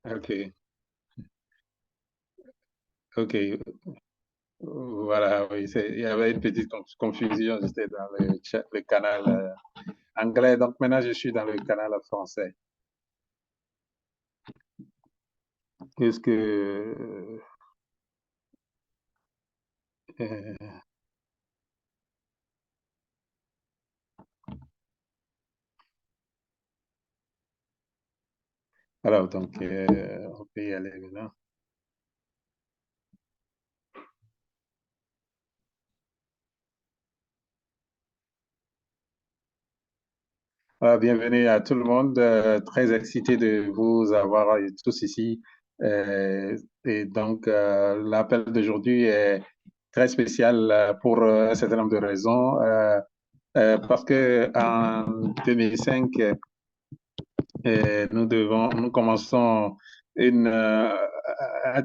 Ok, ok. Voilà, oui, il y avait une petite confusion. J'étais dans le canal anglais, donc maintenant je suis dans le canal français. Qu'est-ce que. Euh, alors, donc, on peut y aller maintenant. Bienvenue à tout le monde. Très excité de vous avoir tous ici. Et donc, l'appel d'aujourd'hui est très spécial pour un certain nombre de raisons. Parce que en 2005, nous commençons une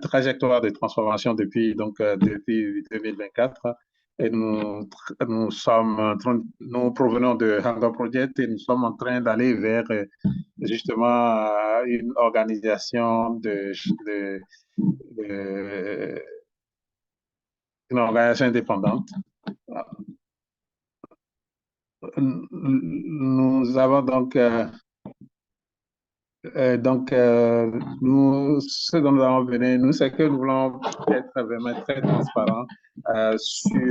trajectoire de transformation depuis 2024. Et nous provenons de Hunger Project et nous sommes en train d'aller vers justement une organisation de- une organisation indépendante. Nous avons nous, ce dont nous avons besoin, nous, c'est que nous voulons être vraiment très transparents sur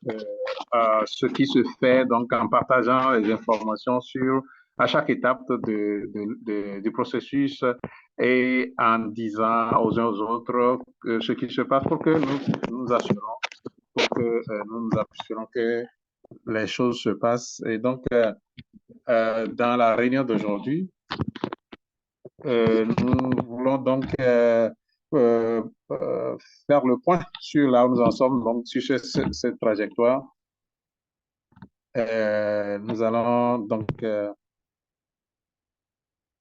euh, ce qui se fait, donc en partageant les informations sur à chaque étape du processus et en disant aux uns aux autres ce qui se passe pour que nous assurons, pour que nous nous assurons que les choses se passent. Et donc, dans la réunion d'aujourd'hui, nous voulons donc euh, euh, faire le point sur là où nous en sommes, donc sur cette trajectoire. Nous allons donc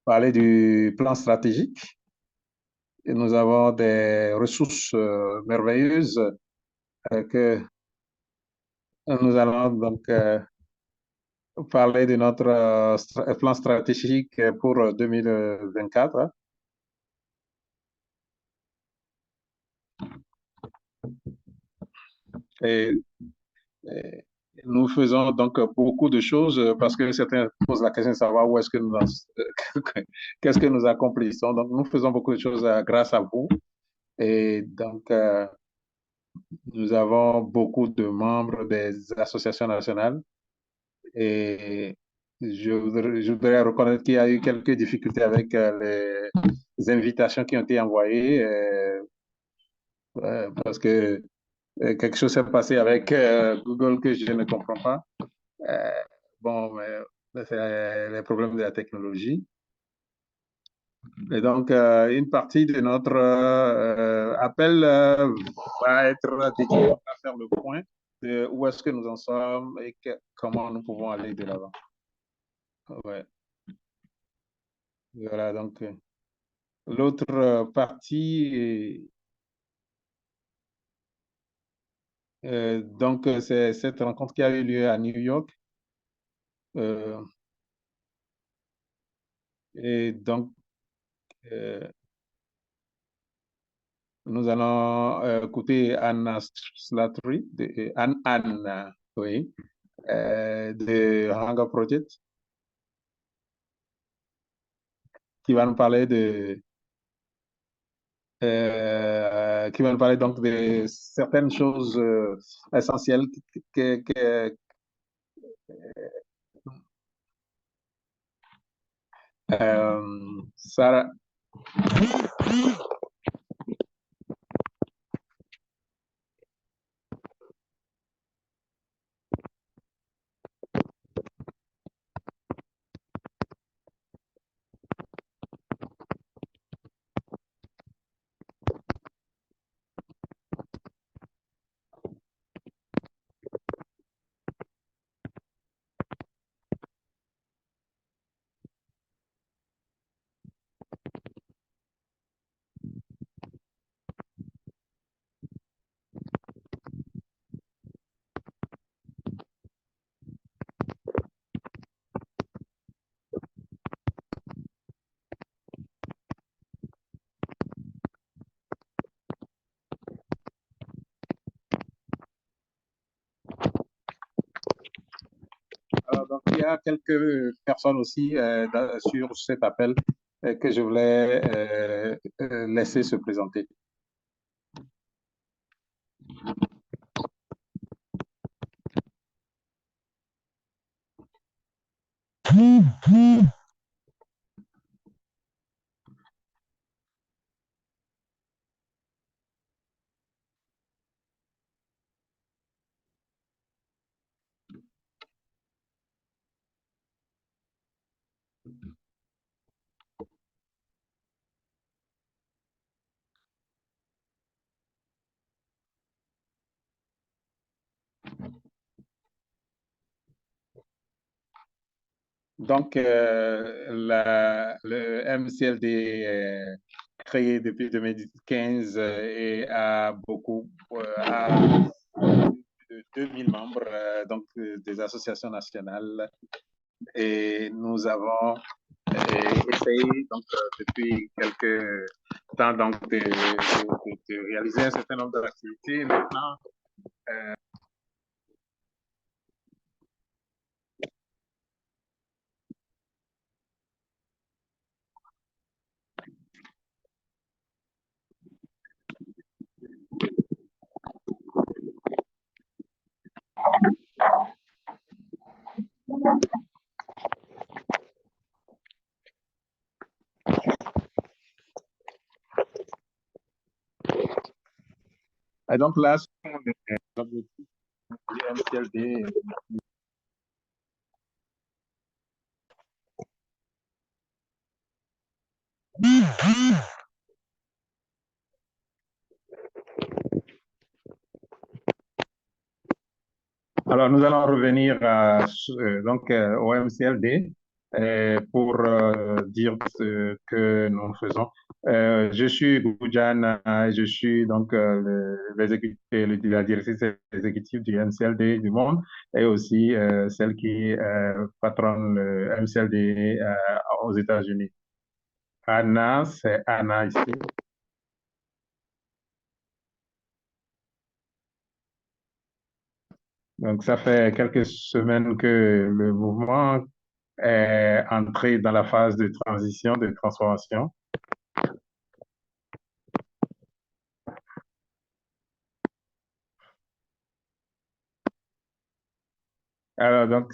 parler du plan stratégique. Et nous avons des ressources merveilleuses que nous allons donc parler de notre plan stratégique pour 2024. Et, et nous faisons donc beaucoup de choses parce que certains posent la question de savoir où est-ce que qu'est-ce que nous accomplissons. Donc, nous faisons beaucoup de choses grâce à vous. Et donc, nous avons beaucoup de membres des associations nationales et je voudrais reconnaître qu'il y a eu quelques difficultés avec les invitations qui ont été envoyées parce que quelque chose s'est passé avec Google que je ne comprends pas. Euh, bon, mais c'est les problèmes de la technologie. Et donc, une partie de notre appel va être dédiée à faire le point de où est-ce que nous en sommes et comment nous pouvons aller de l'avant. Ouais. Voilà, donc l'autre partie, donc c'est cette rencontre qui a eu lieu à New York. Euh, et donc, euh, nous allons écouter Anna Slattery, Anne, oui, de Hunger Project, qui va nous parler qui va nous parler donc de certaines choses essentielles Sarah, a quelques personnes aussi sur cet appel que je voulais laisser se présenter. Donc, le MCLD est créé depuis 2015 et a plus de 2000 membres, donc des associations nationales. Et nous avons essayé donc, depuis quelques temps donc, de réaliser un certain nombre d'activités. Maintenant, et donc là, ce sont les objectifs du MCLD. Alors, nous allons revenir donc, au MCLD pour dire ce que nous faisons. Je suis Goudiane, je suis donc la directrice exécutive du MCLD du monde et aussi celle qui patronne le MCLD aux États-Unis. Anna, c'est Anna ici. Donc, ça fait quelques semaines que le mouvement est entré dans la phase de transition, de transformation. Alors, donc,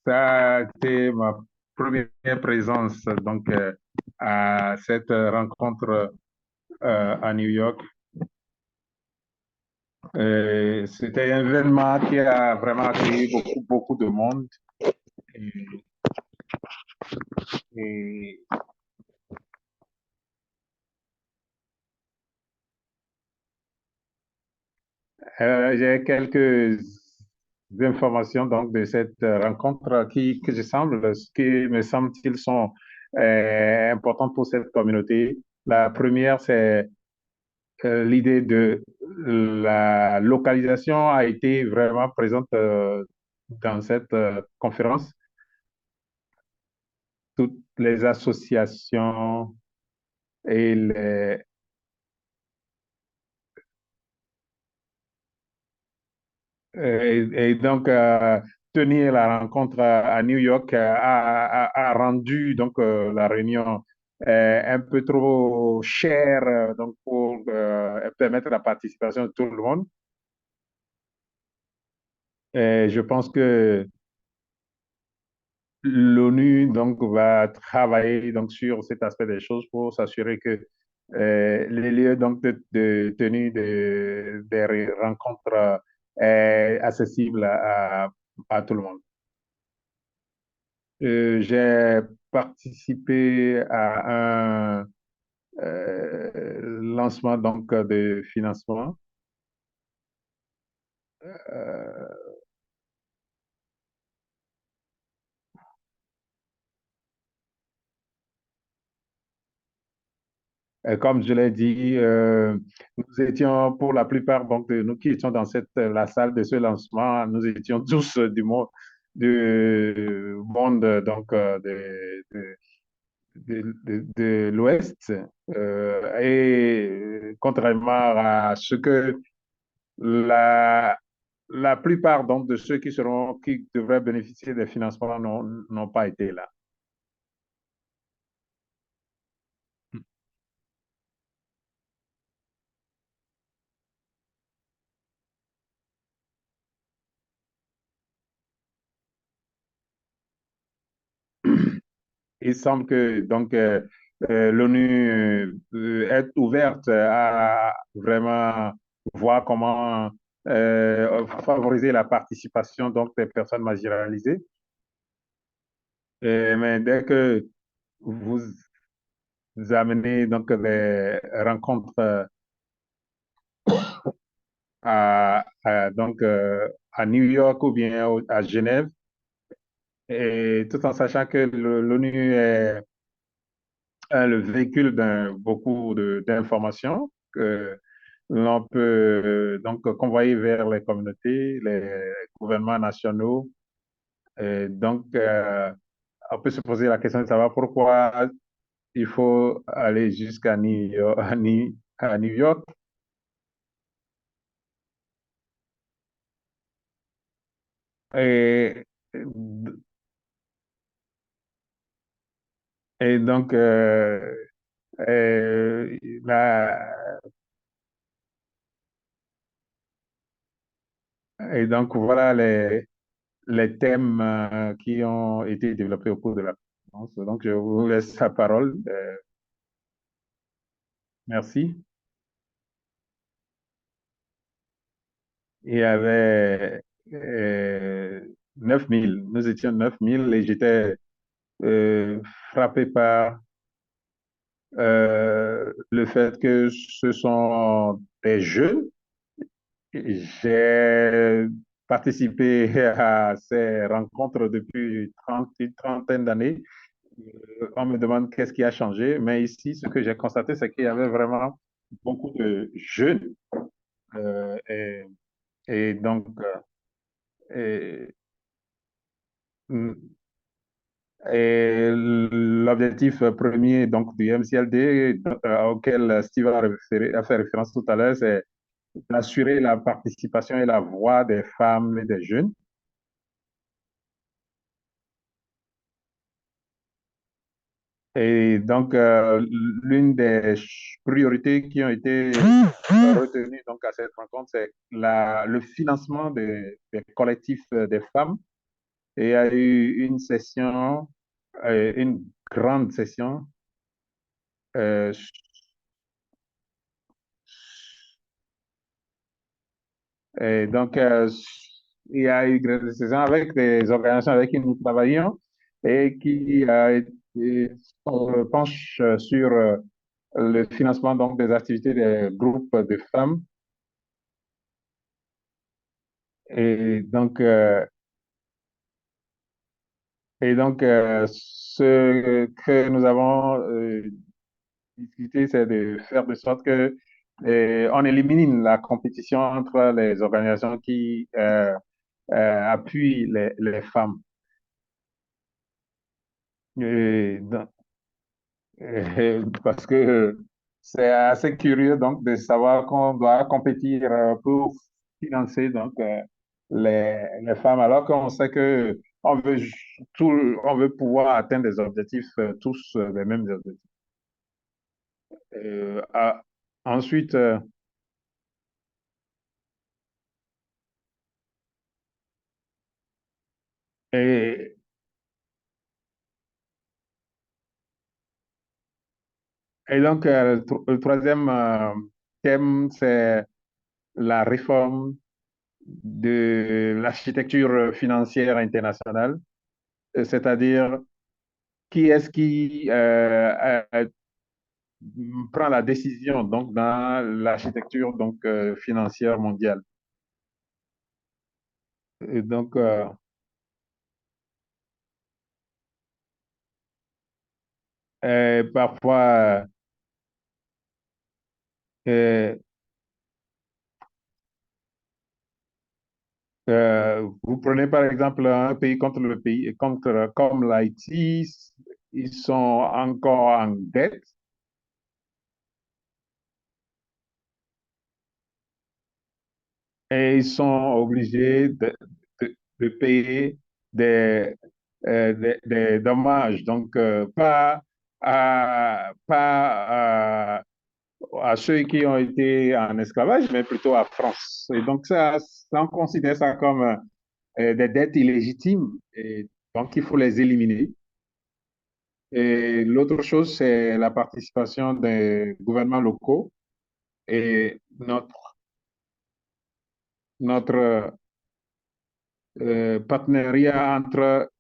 ça a été ma première présence donc, à cette rencontre à New York. C'était un événement qui a vraiment accueilli beaucoup de monde. Et, et j'ai quelques informations donc, de cette rencontre qui me semble-t-il sont importantes pour cette communauté. La première, c'est l'idée de la localisation a été vraiment présente dans cette conférence. Toutes les associations et et donc, tenir la rencontre à New York a rendu donc, la réunion un peu trop chère donc, pour permettre la participation de tout le monde. Et je pense que l'ONU donc, va travailler donc, sur cet aspect des choses pour s'assurer que les lieux donc, de tenue des rencontres est accessible à tout le monde. J'ai participé à un lancement donc, de financement. Euh, Comme je l'ai dit, nous étions pour la plupart donc, de nous qui étions dans la salle de ce lancement, nous étions tous du monde donc, de l'Ouest. Et contrairement à ce que la la plupart donc de ceux qui devraient bénéficier des financements n'ont pas été là. Il semble que donc l'ONU est ouverte à vraiment voir comment favoriser la participation donc des personnes marginalisées. Mais dès que vous amenez donc des rencontres donc à New York ou bien à Genève, et tout en sachant que l'ONU est le véhicule beaucoup d'informations que l'on peut donc convoyer vers les communautés, les gouvernements nationaux. Et donc, on peut se poser la question de savoir pourquoi il faut aller jusqu'à New York, à New York. Et, et donc, euh, la- et donc, voilà les thèmes qui ont été développés au cours de la conférence. Donc, je vous laisse la parole. Merci. Il y avait 9000. Nous étions 9000 et j'étais euh, frappé par le fait que ce sont des jeunes. J'ai participé à ces rencontres depuis une trentaine d'années. On me demande qu'est-ce qui a changé, mais ici, ce que j'ai constaté, c'est qu'il y avait vraiment beaucoup de jeunes. Euh, et, et donc, et, et l'objectif premier donc, du MCLD, auquel Steve a fait référence tout à l'heure, c'est d'assurer la participation et la voix des femmes et des jeunes. Et donc, l'une des priorités qui ont été retenues donc, à cette rencontre, c'est le financement des collectifs des femmes. Et il y a eu une session, une grande session. euh, et donc, il y a eu une grande session avec des organisations avec qui nous travaillons et qui penche sur le financement donc, des activités des groupes de femmes. Et donc, ce que nous avons discuté, c'est de faire de sorte que on élimine la compétition entre les organisations qui appuient les femmes. Et parce que c'est assez curieux donc de savoir qu'on doit compétir pour financer donc les femmes alors qu'on sait que on veut pouvoir atteindre des objectifs tous les mêmes objectifs. Ah, ensuite et, et donc le troisième thème c'est la réforme de l'architecture financière internationale, c'est-à-dire qui est-ce qui prend la décision donc dans l'architecture donc financière mondiale. Et donc parfois euh, vous prenez par exemple un pays contre le pays contre comme l'Haïti, ils sont encore en dette. et ils sont obligés de payer des, des dommages. Donc, pas à ceux qui ont été en esclavage, mais plutôt à France. Et donc, ça on considère ça comme des dettes illégitimes. Et donc, il faut les éliminer. Et l'autre chose, c'est la participation des gouvernements locaux et notre partenariat entre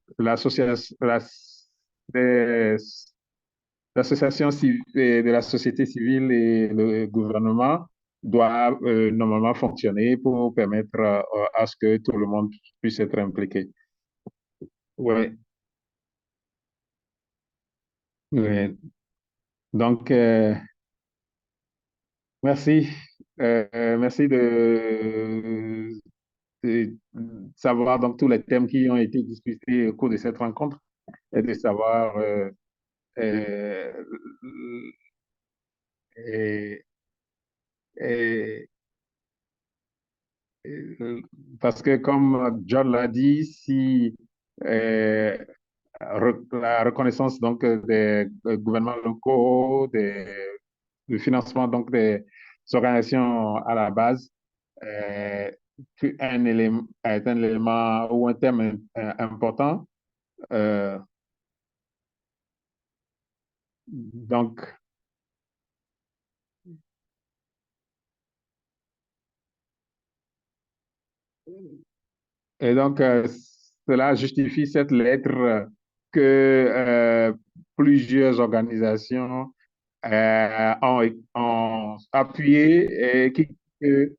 des- l'association de la société civile et le gouvernement doit normalement fonctionner pour permettre à ce que tout le monde puisse être impliqué. Oui, oui. Donc, merci. Merci de savoir donc tous les thèmes qui ont été discutés au cours de cette rencontre et de savoir euh, et, et- et- parce que comme John l'a dit, si euh, la reconnaissance donc des gouvernements locaux, du financement donc des organisations à la base euh, est un élément ou un thème important. Euh, donc, et donc, cela justifie cette lettre que plusieurs organisations ont appuyé et que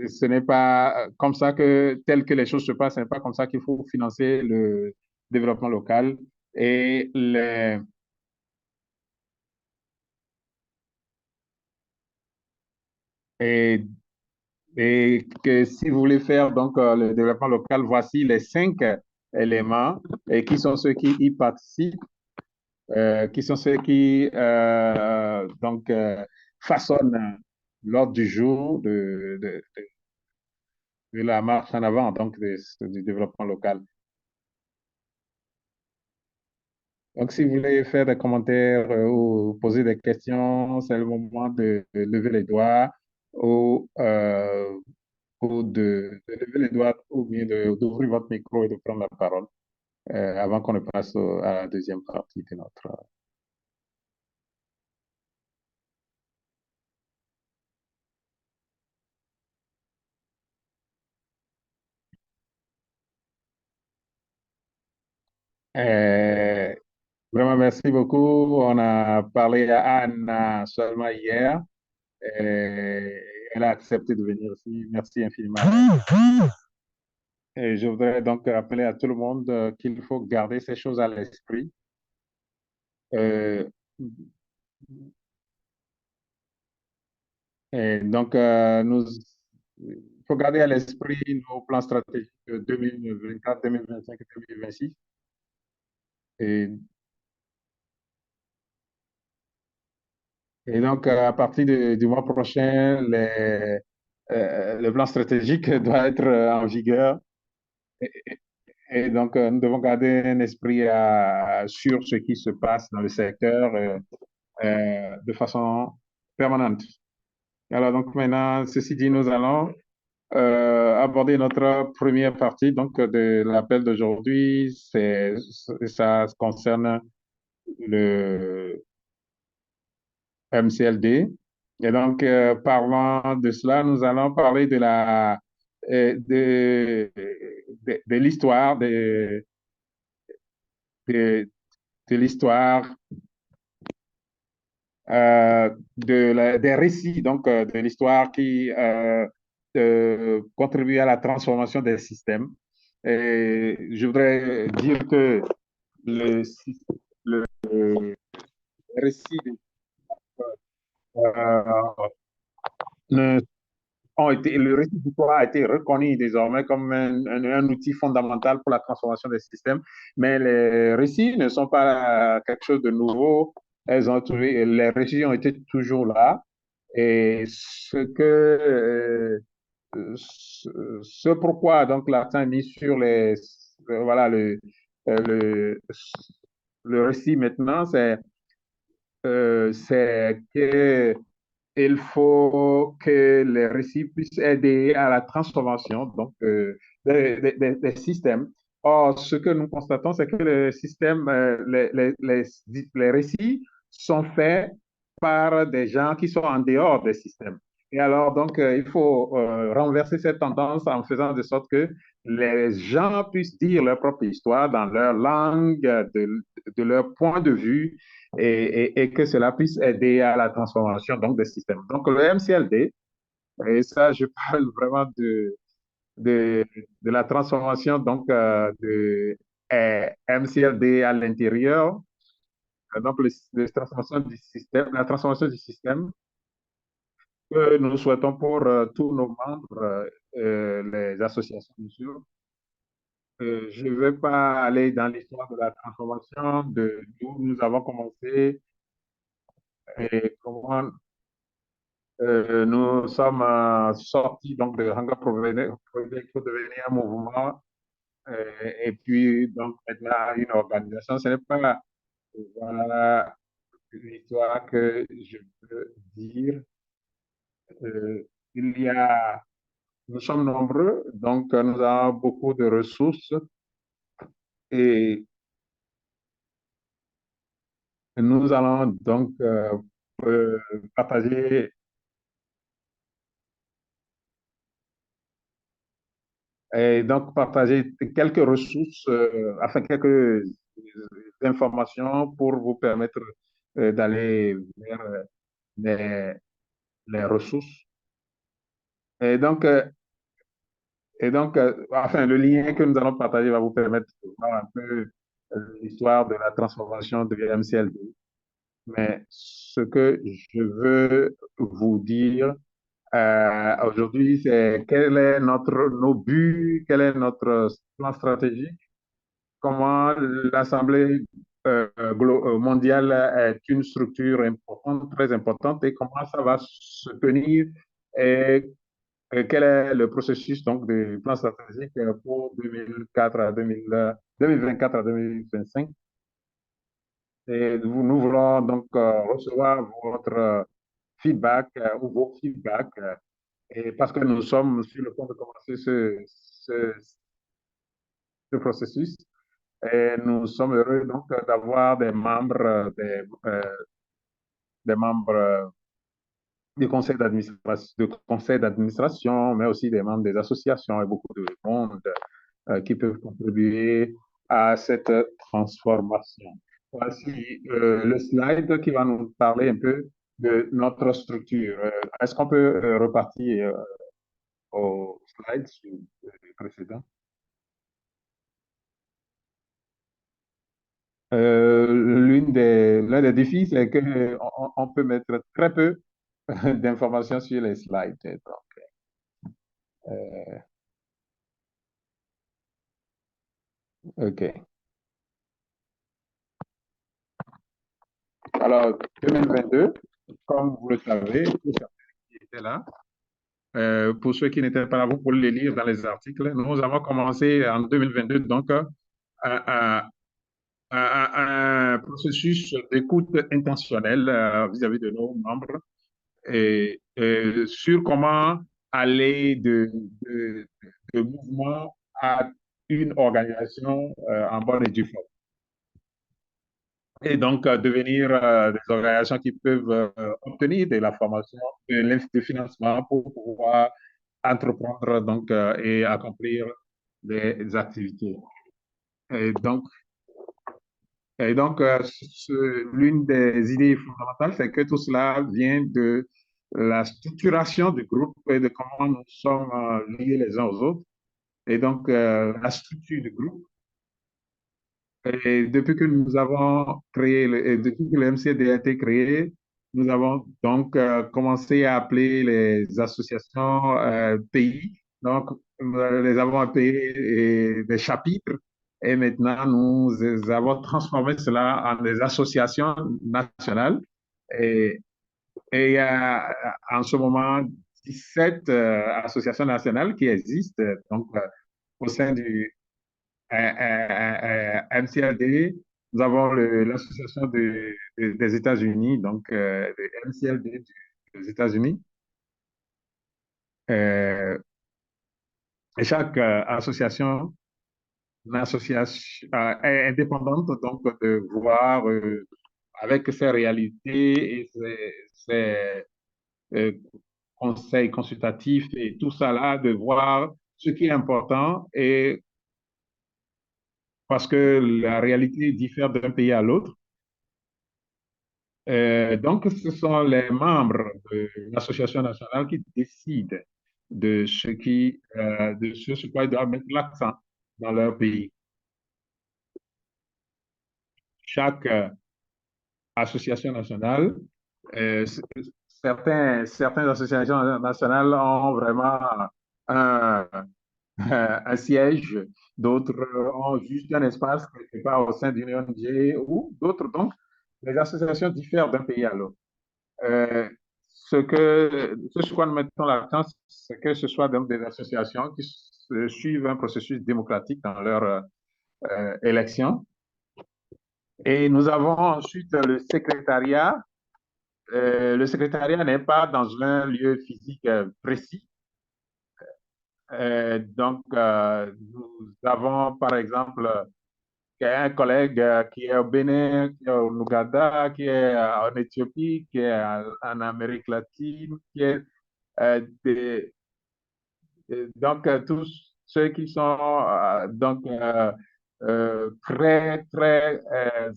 ce n'est pas comme ça que, tel que les choses se passent, ce n'est pas comme ça qu'il faut financer le développement local. Et, et, et que si vous voulez faire donc le développement local, voici les 5 éléments et qui sont ceux qui y participent, qui sont ceux qui donc façonnent l'ordre du jour de la marche en avant donc du développement local. Donc, si vous voulez faire des commentaires ou poser des questions, c'est le moment de lever les doigts ou de lever les doigts ou bien d'ouvrir votre micro et de prendre la parole avant qu'on ne passe à la deuxième partie de notre. Euh, Vraiment, merci beaucoup. On a parlé à Anne seulement hier. Elle a accepté de venir ici. Merci infiniment. Et je voudrais donc rappeler à tout le monde qu'il faut garder ces choses à l'esprit. Euh, et donc, il faut garder à l'esprit nos plans stratégiques 2024, 2025 et 2026. Et, et donc, à partir du mois prochain, le plan stratégique doit être en vigueur. Et, et donc, nous devons garder un esprit sur ce qui se passe dans le secteur de façon permanente. Alors, donc maintenant, ceci dit, nous allons aborder notre première partie donc, de l'appel d'aujourd'hui. Ça concerne le MCLD. Et donc, parlant de cela, nous allons parler de l'histoire, de, de l'histoire des récits donc, de l'histoire qui contribuent à la transformation des systèmes. Et je voudrais dire que le, le récit ne- le récit d'histoire a été reconnu désormais comme un outil fondamental pour la transformation des systèmes, mais les récits ne sont pas quelque chose de nouveau. Les récits ont été toujours là. Et ce que ce pourquoi donc l'accent est mis sur voilà, euh, le, le récit maintenant, c'est que il faut que les récits puissent aider à la transformation donc, des systèmes. Or, ce que nous constatons, c'est que les systèmes, les récits sont faits par des gens qui sont en dehors des systèmes. Et alors, donc, il faut renverser cette tendance en faisant de sorte que les gens puissent dire leur propre histoire dans leur langue, de leur point de vue, et que cela puisse aider à la transformation donc, des systèmes. Donc, le MCLD, et ça, je parle vraiment de, de la transformation donc, de MCLD à l'intérieur, donc transformation du système, la transformation du système que nous souhaitons pour tous nos membres, les associations, bien sûr. Je ne vais pas aller dans l'histoire de la transformation, d'où nous avons commencé et comment nous sommes sortis donc de Hanga Project pour devenir un mouvement et puis donc maintenant une organisation. Ce n'est pas voilà, une histoire que je peux dire. Euh, il y a, nous sommes nombreux, donc nous avons beaucoup de ressources et nous allons donc euh, partager et donc partager quelques ressources, enfin quelques informations pour vous permettre d'aller vers les, les ressources. Et donc, enfin, le lien que nous allons partager va vous permettre de voir un peu l'histoire de la transformation de MCLD. Mais ce que je veux vous dire aujourd'hui, c'est quel est nos buts, quel est notre plan stratégique, comment l'Assemblée mondiale est une structure importante, très importante, et comment ça va se tenir et quel est le processus donc du plan stratégique pour 2004 à 2024 à 2025. Et nous voulons donc recevoir votre feedback ou vos feedbacks, et parce que nous sommes sur le point de commencer ce processus. Et nous sommes heureux donc d'avoir des membres du conseil d'administration, mais aussi des membres des associations et beaucoup de monde qui peuvent contribuer à cette transformation. Voici le slide qui va nous parler un peu de notre structure. Est-ce qu'on peut repartir au slide précédent? L'un des défis, c'est qu'on peut mettre très peu d'informations sur les slides. Donc, euh, OK. Alors, 2022, comme vous le savez, pour ceux qui étaient là, pour ceux qui n'étaient pas là, vous pouvez les lire dans les articles. Nous avons commencé en 2022, donc, à, un processus d'écoute intentionnelle vis-à-vis de nos membres et sur comment aller de mouvement à une organisation en bonne et due forme. Et donc, devenir des organisations qui peuvent obtenir de la formation, du financement pour pouvoir entreprendre donc, et accomplir des activités. Et donc, l'une des idées fondamentales, c'est que tout cela vient de la structuration du groupe et de comment nous sommes liés les uns aux autres. Et donc, la structure du groupe. Et depuis que nous avons créé, et depuis que le MCD a été créé, nous avons donc commencé à appeler les associations pays. Donc, nous les avons appelées des chapitres. Et maintenant, nous avons transformé cela en des associations nationales. Et, et il y a en ce moment 17 associations nationales qui existent donc, au sein du MCLD. Nous avons l'association des États-Unis, donc le MCLD des États-Unis. Euh, et chaque association, une association est indépendante donc de voir avec ses réalités et ses, euh, conseils consultatifs et tout ça là, de voir ce qui est important et parce que la réalité diffère d'un pays à l'autre. Donc, ce sont les membres de l'association nationale qui décident de ce sur quoi ils doivent mettre l'accent dans leur pays. Chaque association nationale, euh, certaines associations nationales ont vraiment un, un siège, d'autres ont juste un espace quelque part au sein d'une ONG ou d'autres. Donc, les associations diffèrent d'un pays à l'autre. Euh, ce sur quoi nous mettons l'accent, c'est que ce soit donc des associations qui suivent un processus démocratique dans leur élection. Et nous avons ensuite le secrétariat. Le secrétariat n'est pas dans un lieu physique précis. Nous avons, par exemple, un collègue qui est au Bénin, qui est au Ouganda, qui est en Éthiopie, qui est en Amérique latine, qui est des, tous ceux qui sont très, très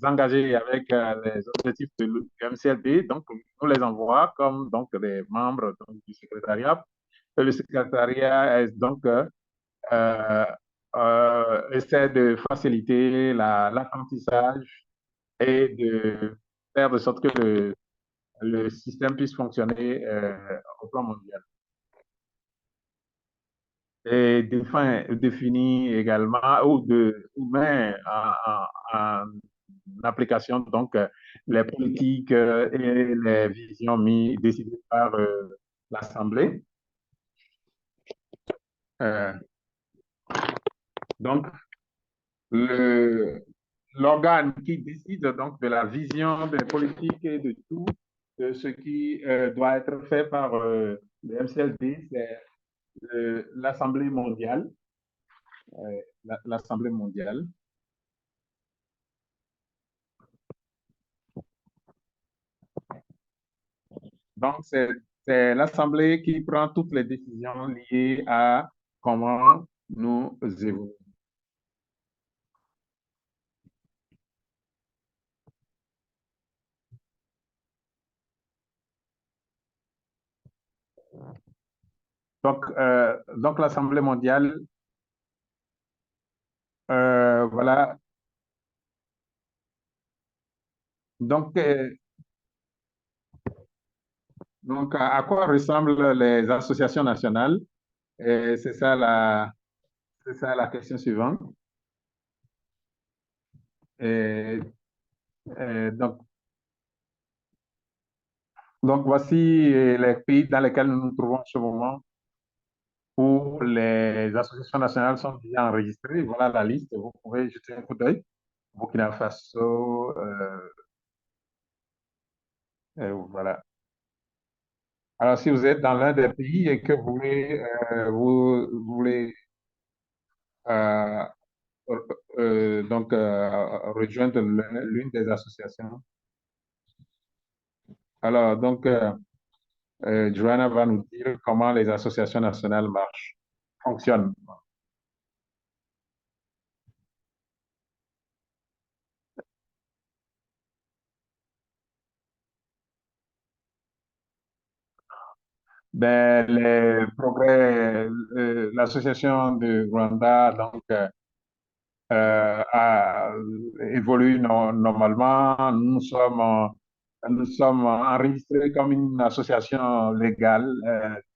engagés avec les objectifs de MCLD. Donc, on les envoie comme donc, des membres donc, du secrétariat. Et le secrétariat est donc essaie de faciliter l'apprentissage et de faire de sorte que le système puisse fonctionner au plan mondial. Et définit également ou met en application donc les politiques et les visions décidées par l'Assemblée. Euh, donc, l'organe qui décide donc de la vision des politiques et de tout de ce qui doit être fait par le MCLD, c'est l'Assemblée mondiale. L'Assemblée mondiale. Donc, c'est l'Assemblée qui prend toutes les décisions liées à comment nous évoluons. Donc l'Assemblée mondiale, voilà. Donc, à quoi ressemblent les associations nationales? Et c'est ça la question suivante. Et, donc, voici les pays dans lesquels nous nous trouvons en ce moment où les associations nationales sont déjà enregistrées. Voilà la liste, vous pouvez jeter un coup d'œil. Burkina Faso, voilà. Alors, si vous êtes dans l'un des pays et que vous voulez euh, rejoindre l'une des associations, alors Joanna va nous dire comment les associations nationales marchent, fonctionnent. Ben, les progrès, l'association de Rwanda évolue normalement. Nous sommes enregistrés comme une association légale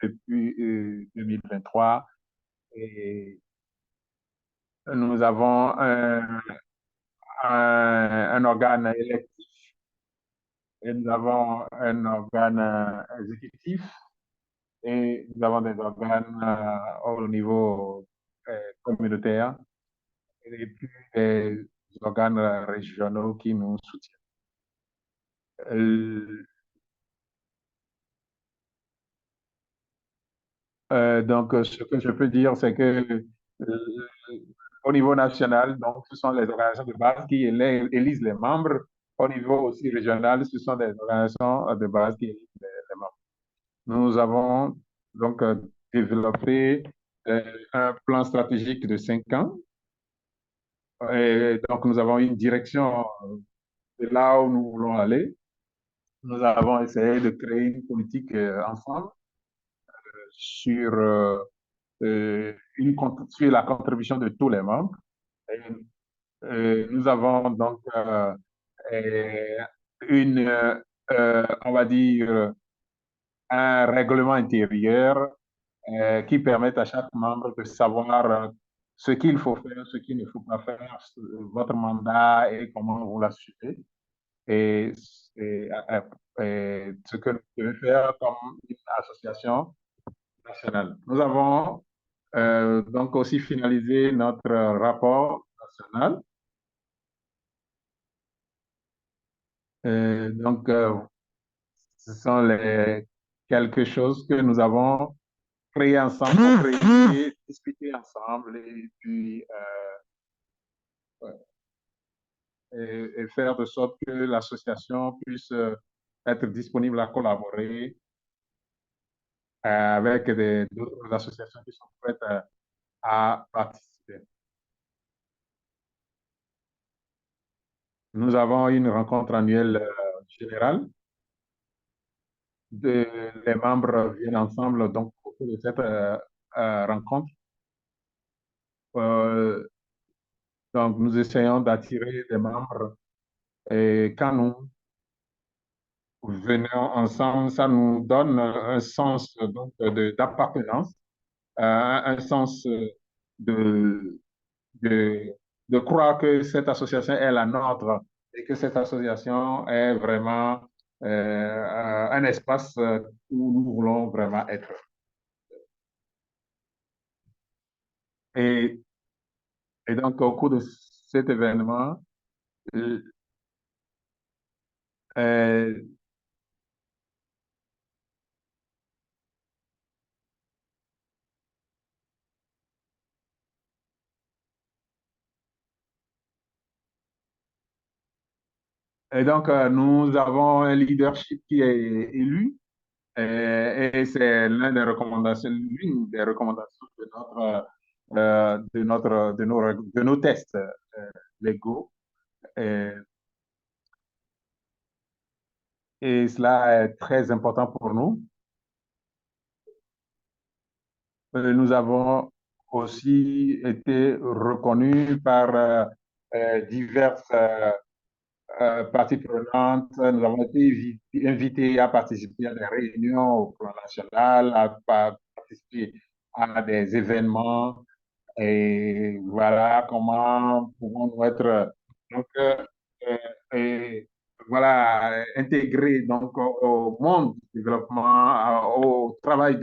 depuis 2023 et nous avons un organe électif et nous avons un organe exécutif et nous avons des organes au niveau communautaire et puis des organes régionaux qui nous soutiennent. Euh, ce que je peux dire, c'est que au niveau national, donc, ce sont les organisations de base qui élisent les membres. Au niveau aussi régional, ce sont des organisations de base qui élisent les membres. Nous avons donc développé un plan stratégique de 5 ans. Et donc, nous avons une direction de là où nous voulons aller. Nous avons essayé de créer une politique ensemble sur, sur la contribution de tous les membres. Et, nous avons donc euh, on va dire, un règlement intérieur qui permet à chaque membre de savoir ce qu'il faut faire, ce qu'il ne faut pas faire, votre mandat et comment vous l'assurez. Et, ce que nous devons faire comme une association nationale. Nous avons donc aussi finalisé notre rapport national. Donc, ce sont les quelque chose que nous avons créé ensemble, créer, discuter ensemble et puis et faire de sorte que l'association puisse être disponible à collaborer avec d'autres associations qui sont prêtes à participer. Nous avons une rencontre annuelle générale. Les membres viennent ensemble donc au cours de cette rencontre. Euh, donc, nous essayons d'attirer des membres et quand nous venons ensemble, ça nous donne un sens donc d'appartenance, un sens de, de, de croire que cette association est la nôtre et que cette association est vraiment un espace où nous voulons vraiment être. Et, et donc, au cours de cet événement, euh, euh, nous avons un leadership qui est élu et c'est l'une des recommandations de nos tests légaux. Et, et cela est très important pour nous. Nous avons aussi été reconnus par diverses parties prenantes. Nous avons été invités à participer à des réunions au plan national, à participer à des événements. Et voilà comment pouvons-nous être donc, et, voilà, intégrés donc, au monde du développement, au travail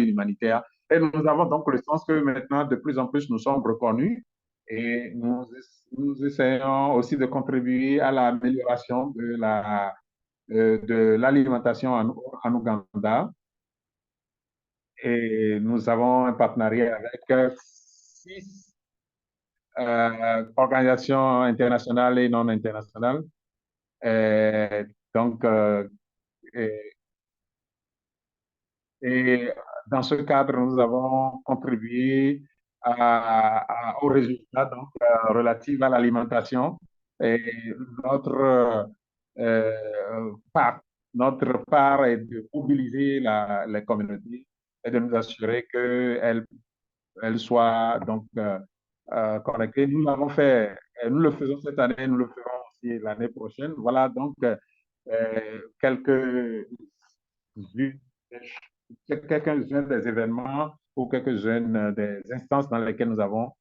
humanitaire. Et nous avons donc le sens que maintenant, de plus en plus, nous sommes reconnus et nous essayons aussi de contribuer à l'amélioration de l'alimentation en Ouganda. Et nous avons un partenariat avec 6 organisations internationales et non internationales. Et donc, et, et dans ce cadre, nous avons contribué aux résultats donc, relatifs à l'alimentation. Et notre, part, notre part est de mobiliser les communautés et de nous assurer qu'elles soient donc connectées. Nous l'avons fait, nous le faisons cette année, nous le ferons aussi l'année prochaine. Voilà donc quelques quelques-uns des événements ou quelques-unes des instances dans lesquelles nous avons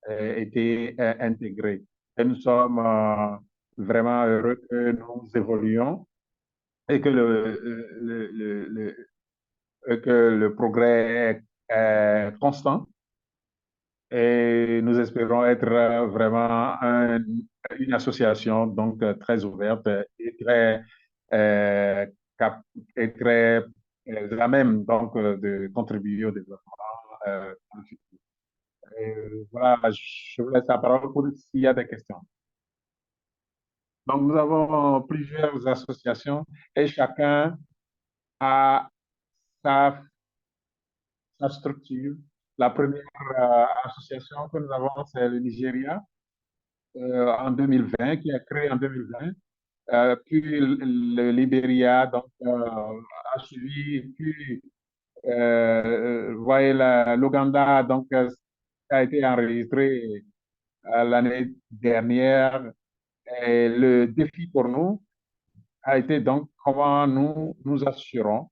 été intégrés. Et nous sommes vraiment heureux que nous évoluions et que que le progrès est constant et nous espérons être vraiment une association donc très ouverte et très, euh, cap- et très à même donc de contribuer au développement. euh, voilà, je vous laisse la parole pour s'il y a des questions. Donc, nous avons plusieurs associations et chacun a sa, sa structure. La première association que nous avons, c'est le Nigeria en 2020, qui a créé en 2020. Puis le Libéria donc, a suivi, puis voyez, l'Ouganda donc, a été enregistré l'année dernière. Et le défi pour nous a été donc comment nous nous assurons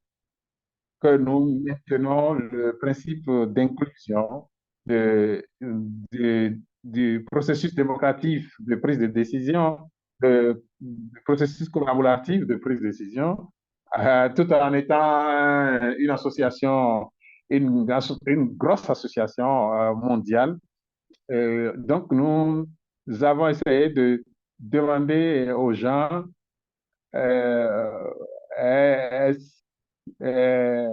que nous maintenons le principe d'inclusion du processus démocratique de prise de décision, du processus collaboratif de prise de décision, tout en étant une association, une grosse association mondiale. Donc, nous avons essayé de demander aux gens euh, est-ce euh,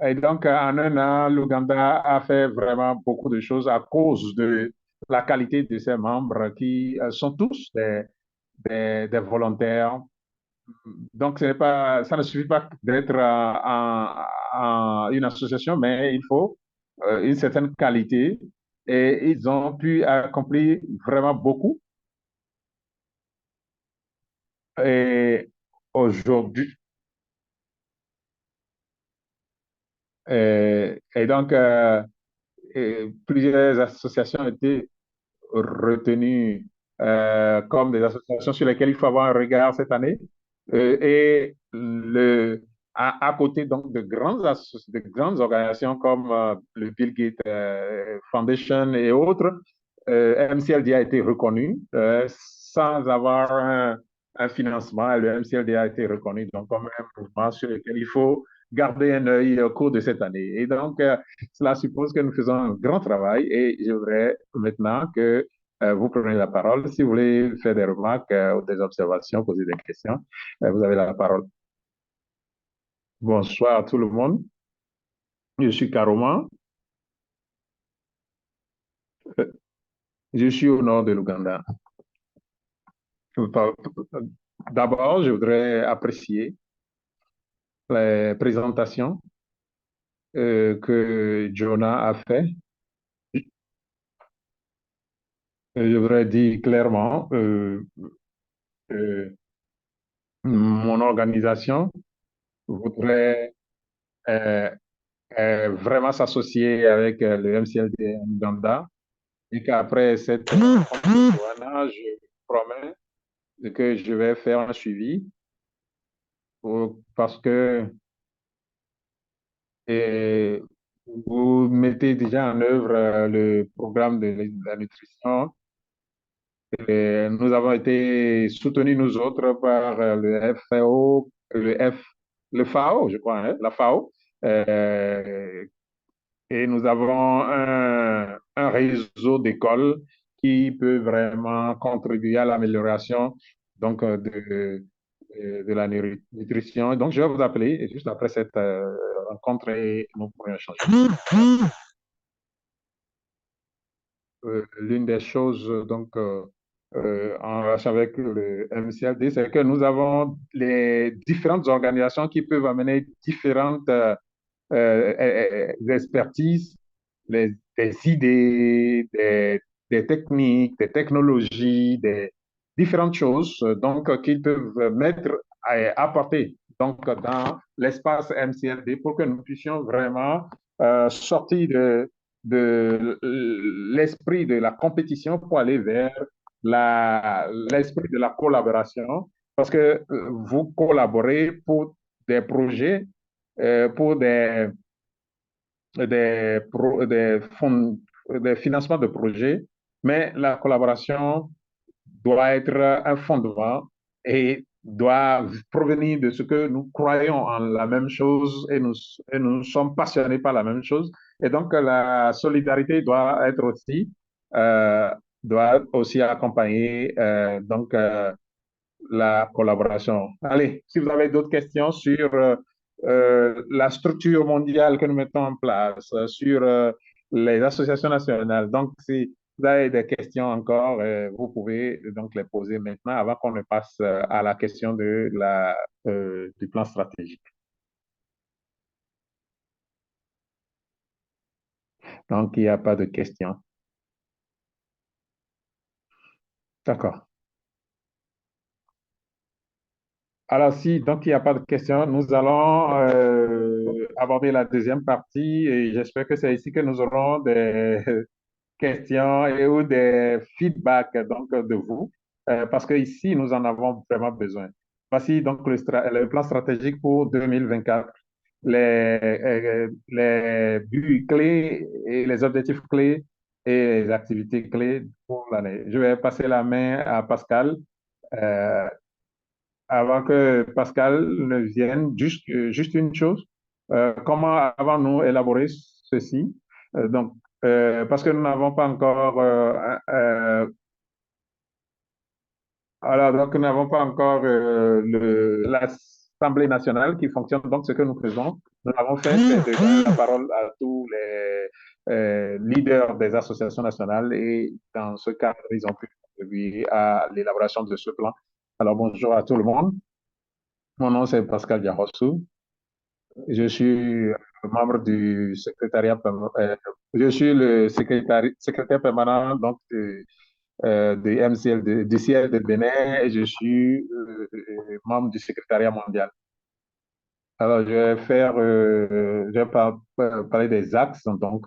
et donc, en un an, l'Ouganda a fait vraiment beaucoup de choses à cause de la qualité de ses membres qui sont tous des volontaires. Donc, ce n'est pas, ça ne suffit pas d'être une association, mais il faut une certaine qualité et ils ont pu accomplir vraiment beaucoup. Et aujourd'hui, et donc, et plusieurs associations étaient retenues comme des associations sur lesquelles il faut avoir un regard cette année. Et à côté donc de grandes organisations comme le Bill Gates Foundation et autres, MCLD a été reconnu sans avoir un financement. Le MCLD a été reconnu donc comme un mouvement sur lequel il faut garder un œil au cours de cette année. Et donc, cela suppose que nous faisons un grand travail et je voudrais maintenant que vous preniez la parole. Si vous voulez faire des remarques ou des observations, poser des questions, vous avez la parole. Bonsoir à tout le monde. Je suis Karoma. Je suis au nord de l'Ouganda. D'abord, je voudrais apprécier les présentations que Jonah a fait. Je voudrais dire clairement, euh, mon organisation voudrait euh, vraiment s'associer avec le MCLD en Ouganda et qu'après cette rencontre, je promets que je vais faire un suivi parce que et, vous mettez déjà en œuvre le programme de la nutrition. Et nous avons été soutenus, nous autres, par le FAO, le FAO, je crois, hein, la FAO. Euh, et nous avons un réseau d'écoles qui peut vraiment contribuer à l'amélioration donc, de la nutrition. Donc, je vais vous appeler juste après cette rencontre et nous pourrons échanger. L'une des choses donc, en relation avec le MCLD, c'est que nous avons les différentes organisations qui peuvent amener différentes expertises, des idées, des techniques, des technologies, des différentes choses donc, qu'ils peuvent mettre et apporter donc, dans l'espace MCLD pour que nous puissions vraiment sortir de l'esprit de la compétition pour aller vers l'esprit de la collaboration parce que vous collaborez pour des projets, pour fonds, des financements de projets, mais la collaboration doit être un fondement et doit provenir de ce que nous croyons en la même chose et nous sommes passionnés par la même chose. Et donc, la solidarité euh, doit aussi accompagner la collaboration. Allez, si vous avez d'autres questions sur la structure mondiale que nous mettons en place, sur les associations nationales, donc si vous avez des questions encore, vous pouvez donc les poser maintenant avant qu'on ne passe à la question du plan stratégique. Donc, il n'y a pas de questions. D'accord. Alors, si donc il n'y a pas de questions, nous allons aborder la deuxième partie et j'espère que c'est ici que nous aurons des questions et ou des feedbacks donc, de vous, parce que ici, nous en avons vraiment besoin. Voici donc le plan stratégique pour 2024, les buts clés et les objectifs clés et les activités clés pour l'année. Je vais passer la main à Pascal. Euh, Avant que Pascal ne vienne, juste une chose. Comment avons-nous élaboré ceci? Donc, parce que nous n'avons pas encore, alors, donc, nous n'avons pas encore l'Assemblée nationale qui fonctionne. Donc, ce que nous faisons, nous avons fait, c'est de donner la parole à tous les leaders des associations nationales et dans ce cadre, ils ont pu contribuer à l'élaboration de ce plan. Alors, bonjour à tout le monde. Mon nom, c'est Pascal Diarossou. Je suis membre du secrétariat, je suis le secrétaire permanent donc, du MCL, du CIL de Bénin et je suis membre du secrétariat mondial. Alors, je vais parler des axes donc,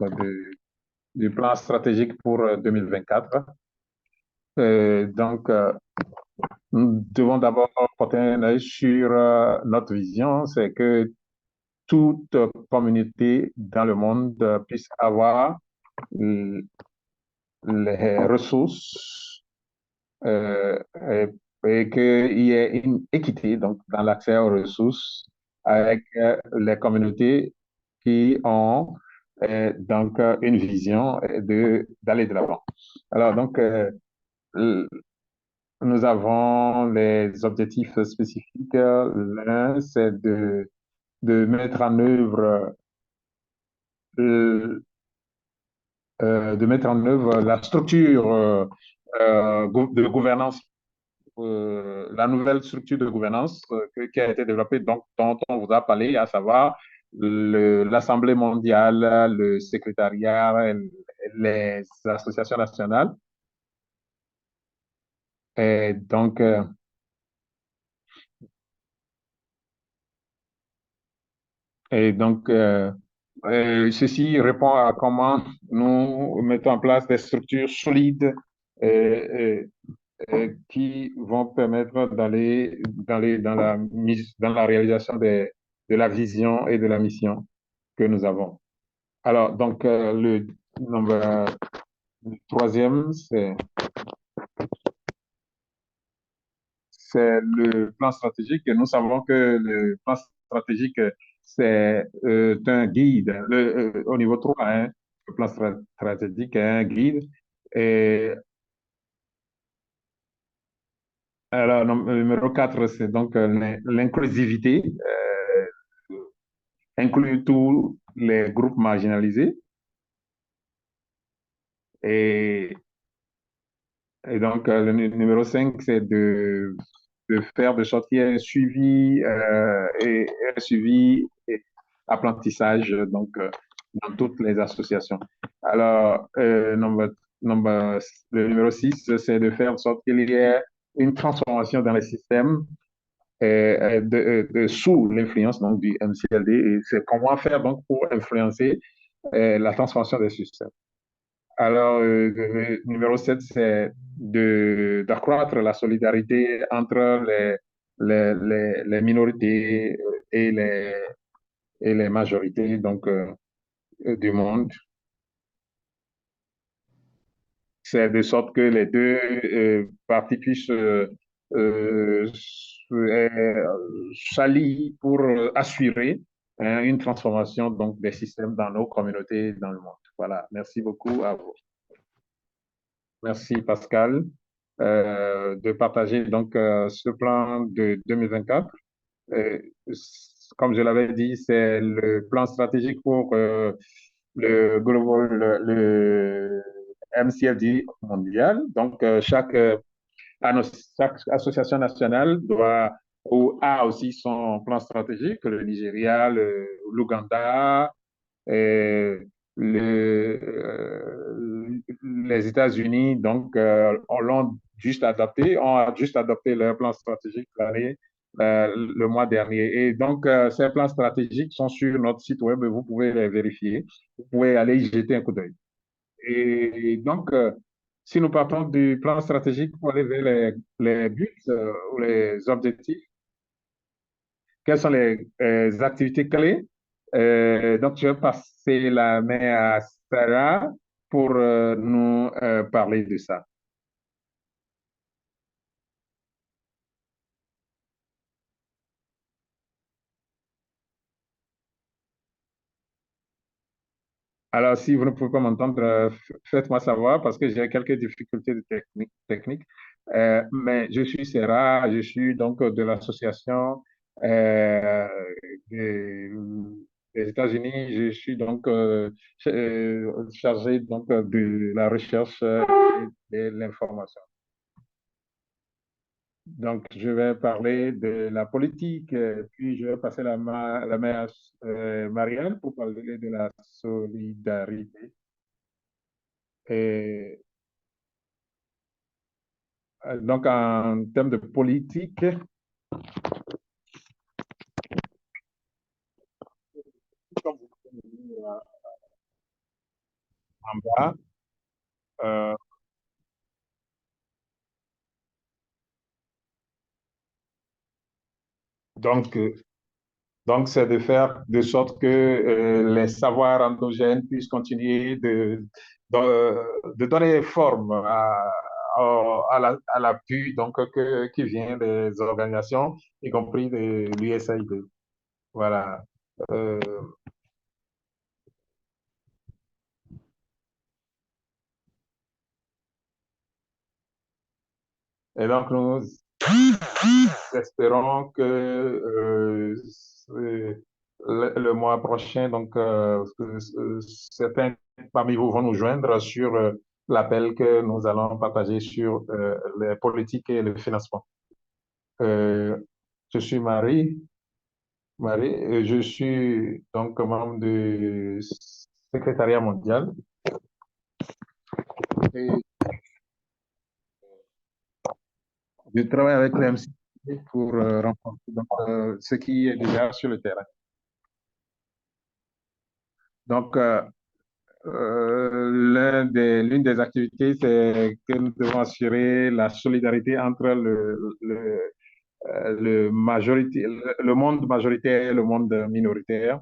du plan stratégique pour 2024. Donc, nous devons d'abord porter un œil sur notre vision, c'est que toute communauté dans le monde puisse avoir les ressources et, et qu'il y ait une équité donc, dans l'accès aux ressources avec les communautés qui ont une vision d'aller de l'avant. Alors, donc, nous avons les objectifs spécifiques. L'un, c'est de mettre en œuvre euh, la structure de gouvernance, la nouvelle structure de gouvernance qui a été développée, donc, dont on vous a parlé, à savoir l'Assemblée mondiale, le secrétariat, les associations nationales. Et donc, et donc ceci répond à comment nous mettons en place des structures solides et, qui vont permettre d'aller dans la réalisation de la vision et de la mission que nous avons. Alors, donc, nombre, le troisième, c'est le plan stratégique. Et nous savons que le plan stratégique, c'est un guide. Au niveau 3, hein, le plan stratégique est un guide. Et alors, numéro 4, c'est donc l'inclusivité, inclut tous les groupes marginalisés. Et, et donc, le numéro 5, c'est de faire de sorte qu'il y ait un suivi et apprentissage donc, dans toutes les associations. Alors, le numéro 6, c'est de faire en sorte qu'il y ait une transformation dans les systèmes sous l'influence donc, du MCLD. Et c'est comment faire donc, pour influencer la transformation des systèmes. Alors, le numéro 7, c'est d'accroître la solidarité entre les minorités et les majorités donc, du monde. C'est de sorte que les deux parties puissent s'allient pour assurer une transformation donc, des systèmes dans nos communautés et dans le monde. Voilà, merci beaucoup à vous. Merci Pascal de partager donc ce plan de 2024. Euh, Comme je l'avais dit, c'est le plan stratégique pour le global, le MCFD mondial. Donc, chaque association nationale doit ou a aussi son plan stratégique, le Nigeria, l'Ouganda, euh, les États-Unis, donc, ont juste adopté leur plan stratégique le mois dernier. Et donc, ces plans stratégiques sont sur notre site web et vous pouvez les vérifier. Vous pouvez aller y jeter un coup d'œil. Et donc, si nous partons du plan stratégique pour aller vers les buts ou les objectifs, quelles sont les activités clés? Donc, je vais passer la main à Sarah pour nous parler de ça. Alors, si vous ne pouvez pas m'entendre, faites-moi savoir parce que j'ai quelques difficultés techniques. Mais je suis Sarah, je suis donc de l'association euh, des, des États-Unis. Je suis donc chargé donc de la recherche et de l'information. Donc, je vais parler de la politique, puis je vais passer la main à Marianne pour parler de la solidarité. Et, donc, en termes de politique, comme vous pouvez le voir en bas, euh, donc, euh, donc, c'est de faire de sorte que les savoirs endogènes puissent continuer de donner forme à l'appui donc, qui vient des organisations, y compris de l'USAID. Voilà. Euh, et donc, nous espérons que le mois prochain, donc, certains parmi vous vont nous joindre sur l'appel que nous allons partager sur les politiques et le financement. Euh, je suis Marie, et je suis donc membre du secrétariat mondial et je travaille avec l'MC pour renforcer donc, ce qui est déjà sur le terrain. Donc, l'une des activités, c'est que nous devons assurer la solidarité entre le monde majoritaire et le monde minoritaire.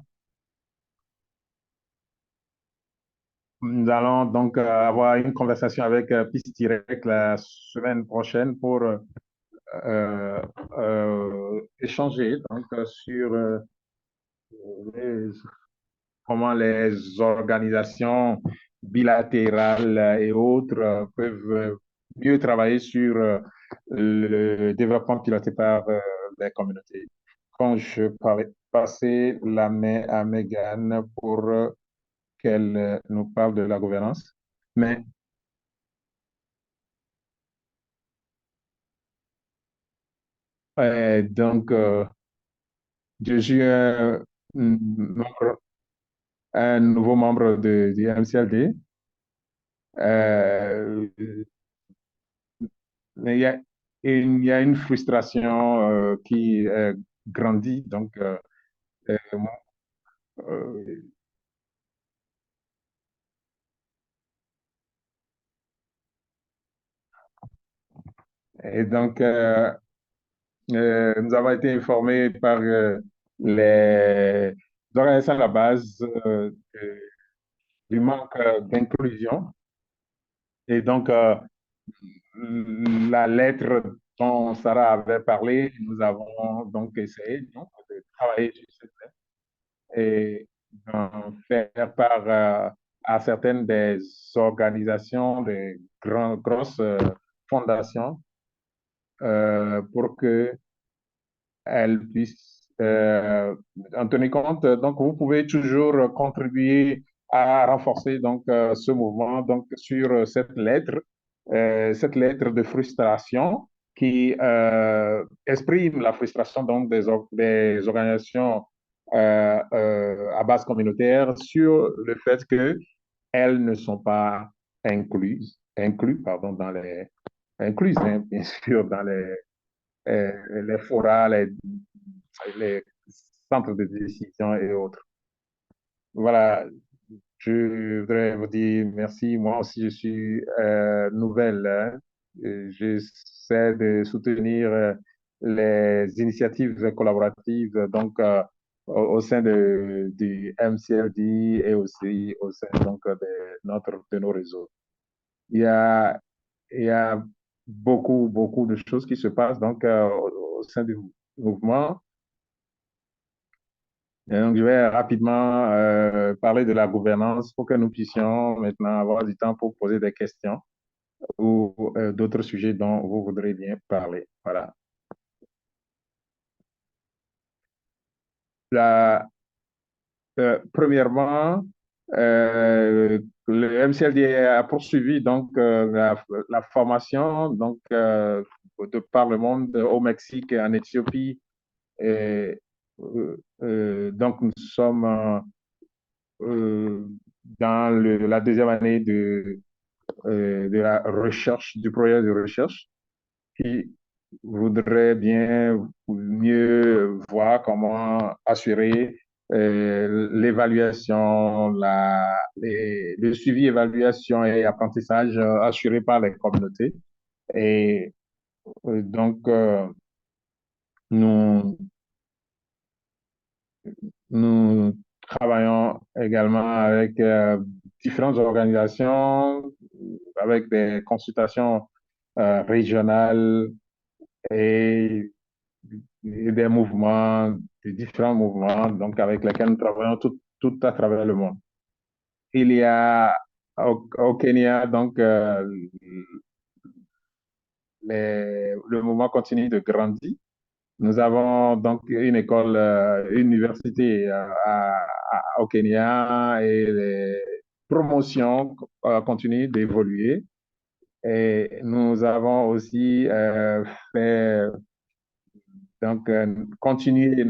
Nous allons donc avoir une conversation avec Peace Direct la semaine prochaine pour échanger donc, sur les comment les organisations bilatérales et autres peuvent mieux travailler sur le développement piloté par les communautés. Quand je parlais, passer la main à Megan pour qu'elle nous parle de la gouvernance. Mais donc, je suis un nouveau membre du MCLD. Euh, Mais il y a une frustration qui grandit. Donc, moi, euh, et donc nous avons été informés par les organisations à la base du manque d'inclusion. Et donc, la lettre dont Sarah avait parlé, nous avons donc essayé donc, de travailler sur cette lettre et faire part à certaines des organisations, des grosses fondations pour que elle puisse en tenir compte. Donc, vous pouvez toujours contribuer à renforcer donc ce mouvement donc sur cette lettre de frustration qui exprime la frustration donc des organisations à base communautaire sur le fait que elles ne sont pas inclus pardon incluses hein, bien sûr dans les forats, les centres de décision et autres. Voilà, je voudrais vous dire merci. Moi aussi, je suis nouvelle. Hein. J'essaie de soutenir les initiatives collaboratives donc, au sein du MCLD et aussi au sein donc, de nos réseaux. Il y a, il y a beaucoup de choses qui se passent donc, au sein du mouvement. Et donc, je vais rapidement parler de la gouvernance pour que nous puissions maintenant avoir du temps pour poser des questions ou d'autres sujets dont vous voudrez bien parler. Voilà. La, Premièrement, le MCLD a poursuivi donc la formation donc de par le monde au Mexique et en Éthiopie. Et, donc, nous sommes dans la deuxième année de la recherche, du projet de recherche, qui voudrait bien mieux voir comment assurer l'évaluation, le suivi, évaluation et apprentissage assuré par les communautés. Et donc, nous, nous travaillons également avec différentes organisations, avec des consultations régionales et, et des mouvements, des différents mouvements, donc avec lesquels nous travaillons tout à travers le monde. Il y a au Kenya, donc, le mouvement continue de grandir. Nous avons donc une école, une université au Kenya et les promotions continuent d'évoluer. Et nous avons aussi fait, donc, continuer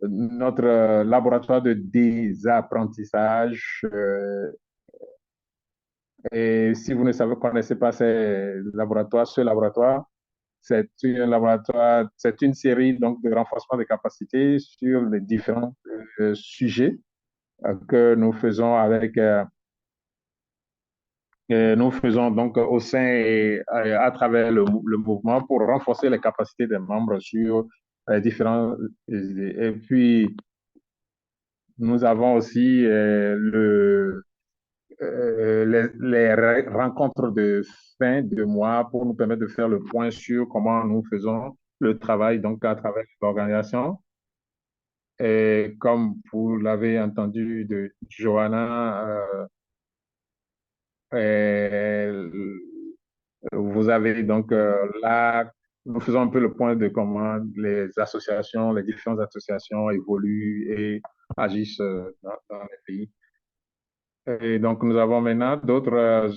notre laboratoire de désapprentissage. Et si vous ne savez, connaissez pas ce laboratoire, c'est un laboratoire, c'est une série donc, de renforcement des capacités sur les différents sujets que nous faisons donc au sein et à travers le mouvement pour renforcer les capacités des membres sur différents. Et puis, nous avons aussi les rencontres de fin de mois pour nous permettre de faire le point sur comment nous faisons le travail donc à travers l'organisation. Et comme vous l'avez entendu de Johanna, vous avez donc là, nous faisons un peu le point de comment les différentes associations évoluent et agissent dans les pays. Et donc, nous avons maintenant d'autres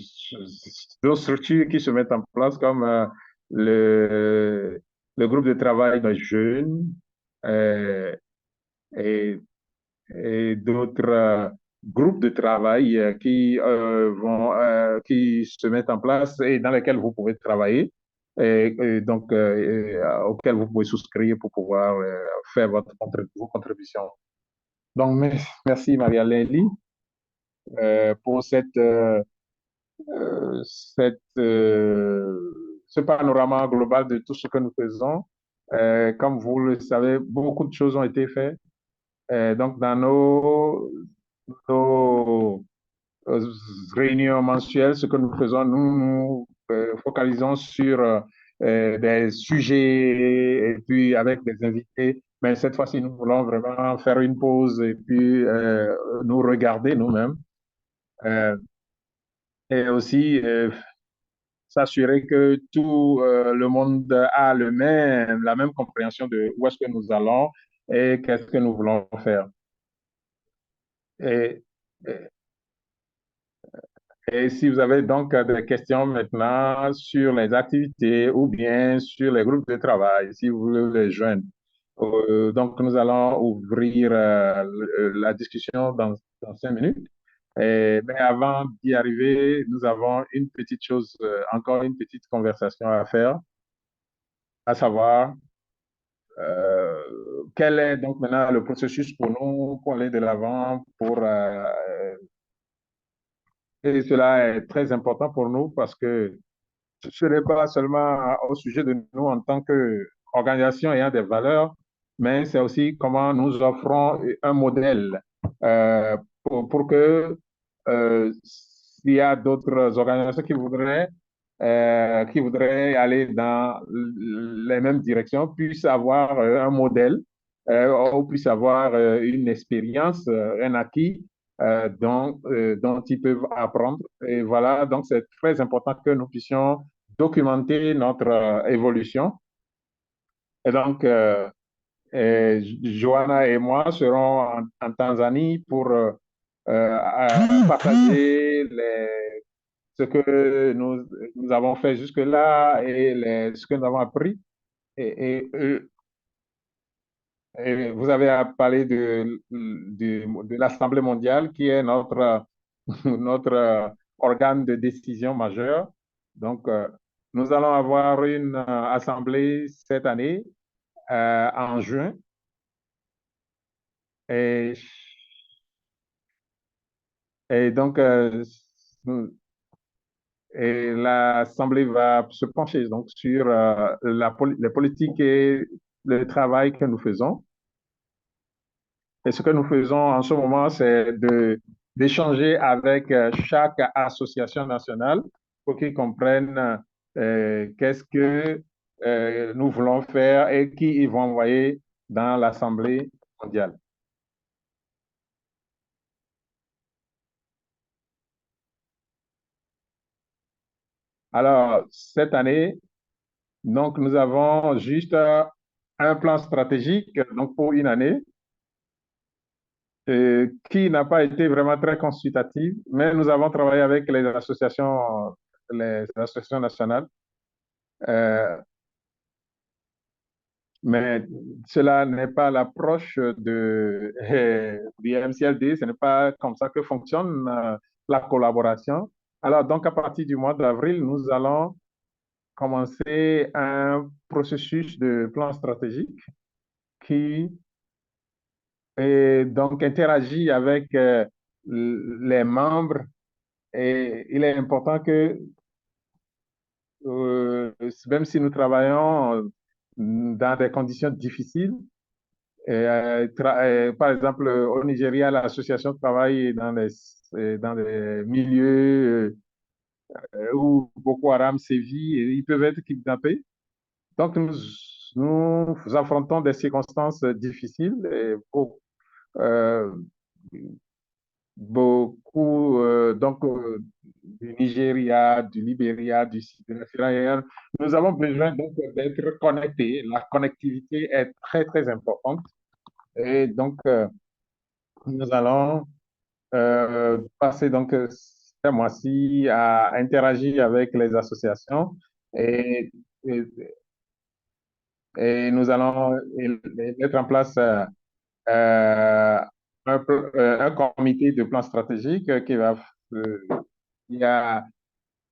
structures qui se mettent en place, comme le, le groupe de travail des jeunes euh, et, et d'autres groupes de travail qui se mettent en place et dans lesquels vous pouvez travailler et donc auxquels vous pouvez souscrire pour pouvoir faire vos contributions. Donc, merci Maria-Lélie pour cette, ce panorama global de tout ce que nous faisons. Comme vous le savez, beaucoup de choses ont été faites. Donc, dans nos réunions mensuelles, ce que nous faisons, nous nous focalisons sur des sujets et puis avec des invités. Mais cette fois-ci, nous voulons vraiment faire une pause et puis nous regarder nous-mêmes euh, et aussi s'assurer que tout le monde a la même compréhension de où est-ce que nous allons et qu'est-ce que nous voulons faire. Et, et si vous avez donc des questions maintenant sur les activités ou bien sur les groupes de travail, si vous voulez les joindre. Donc, nous allons ouvrir la discussion dans 5 minutes. Mais avant d'y arriver, nous avons une petite chose, encore une petite conversation à faire, à savoir euh, quel est donc maintenant le processus pour nous pour aller de l'avant, et cela est très important pour nous parce que ce n'est pas seulement au sujet de nous en tant qu'organisation ayant des valeurs, mais c'est aussi comment nous offrons un modèle pour que s'il y a d'autres organisations qui voudraient aller dans les mêmes directions, puissent avoir un modèle ou puissent avoir une expérience, un acquis dont ils peuvent apprendre. Et voilà, donc c'est très important que nous puissions documenter notre évolution. Et donc, Johanna et moi serons en Tanzanie pour partager ce que nous avons fait jusque-là et ce que nous avons appris. Et vous avez parlé de l'Assemblée mondiale qui est notre organe de décision majeur. Donc, nous allons avoir une assemblée cette année en juin. Et, et donc, et l'assemblée va se pencher donc sur les politiques et le travail que nous faisons. Et ce que nous faisons en ce moment, c'est d'échanger avec chaque association nationale pour qu'ils comprennent qu'est-ce que nous voulons faire et qui ils vont envoyer dans l'Assemblée mondiale. Alors, cette année, donc, nous avons juste un plan stratégique donc pour une année qui n'a pas été vraiment très consultatif, mais nous avons travaillé avec les associations nationales. Euh, Mais cela n'est pas l'approche du MCLD, ce n'est pas comme ça que fonctionne la collaboration. Alors, donc, à partir du mois d'avril, nous allons commencer un processus de plan stratégique qui donc interagit avec les membres et il est important que, même si nous travaillons dans des conditions difficiles, par exemple, au Nigeria, l'association travaille dans des milieux où Boko Haram sévit et ils peuvent être kidnappés. Donc, nous affrontons des circonstances difficiles et euh, beaucoup donc, du Nigeria, du Libéria, de la Sierra Leone. Nous avons besoin donc d'être connectés. La connectivité est très, très importante. Et donc, nous allons passer donc ce mois-ci à interagir avec les associations et, et, et nous allons mettre en place euh, un comité de plan stratégique euh, qui, a-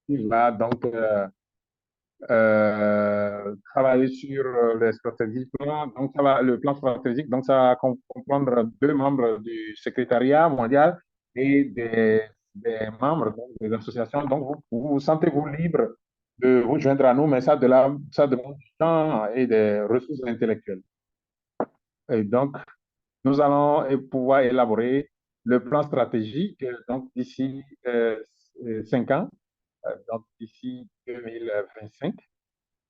qui va donc travailler sur les stratégies plans. Donc, le plan stratégique, donc ça va comprendre 2 membres du secrétariat mondial et des membres donc, des associations. Donc, vous vous sentez-vous libre de vous joindre à nous, mais ça demande du temps et des ressources intellectuelles. Et donc, nous allons pouvoir élaborer le plan stratégique donc d'ici 5 ans, donc d'ici 2025.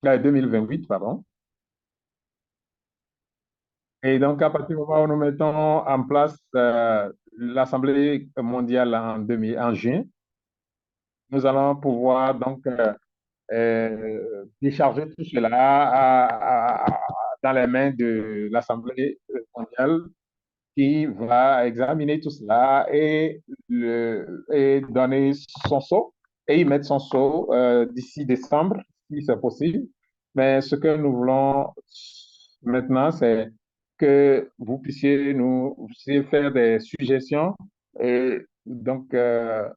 2028, pardon. Et donc, à partir du moment où nous mettons en place l'Assemblée mondiale en juin, nous allons pouvoir donc décharger tout cela dans les mains de l'Assemblée mondiale qui va examiner tout cela et donner son sceau et y mettre son sceau d'ici décembre, si c'est possible. Mais ce que nous voulons maintenant, c'est que vous puissiez faire des suggestions et donc faire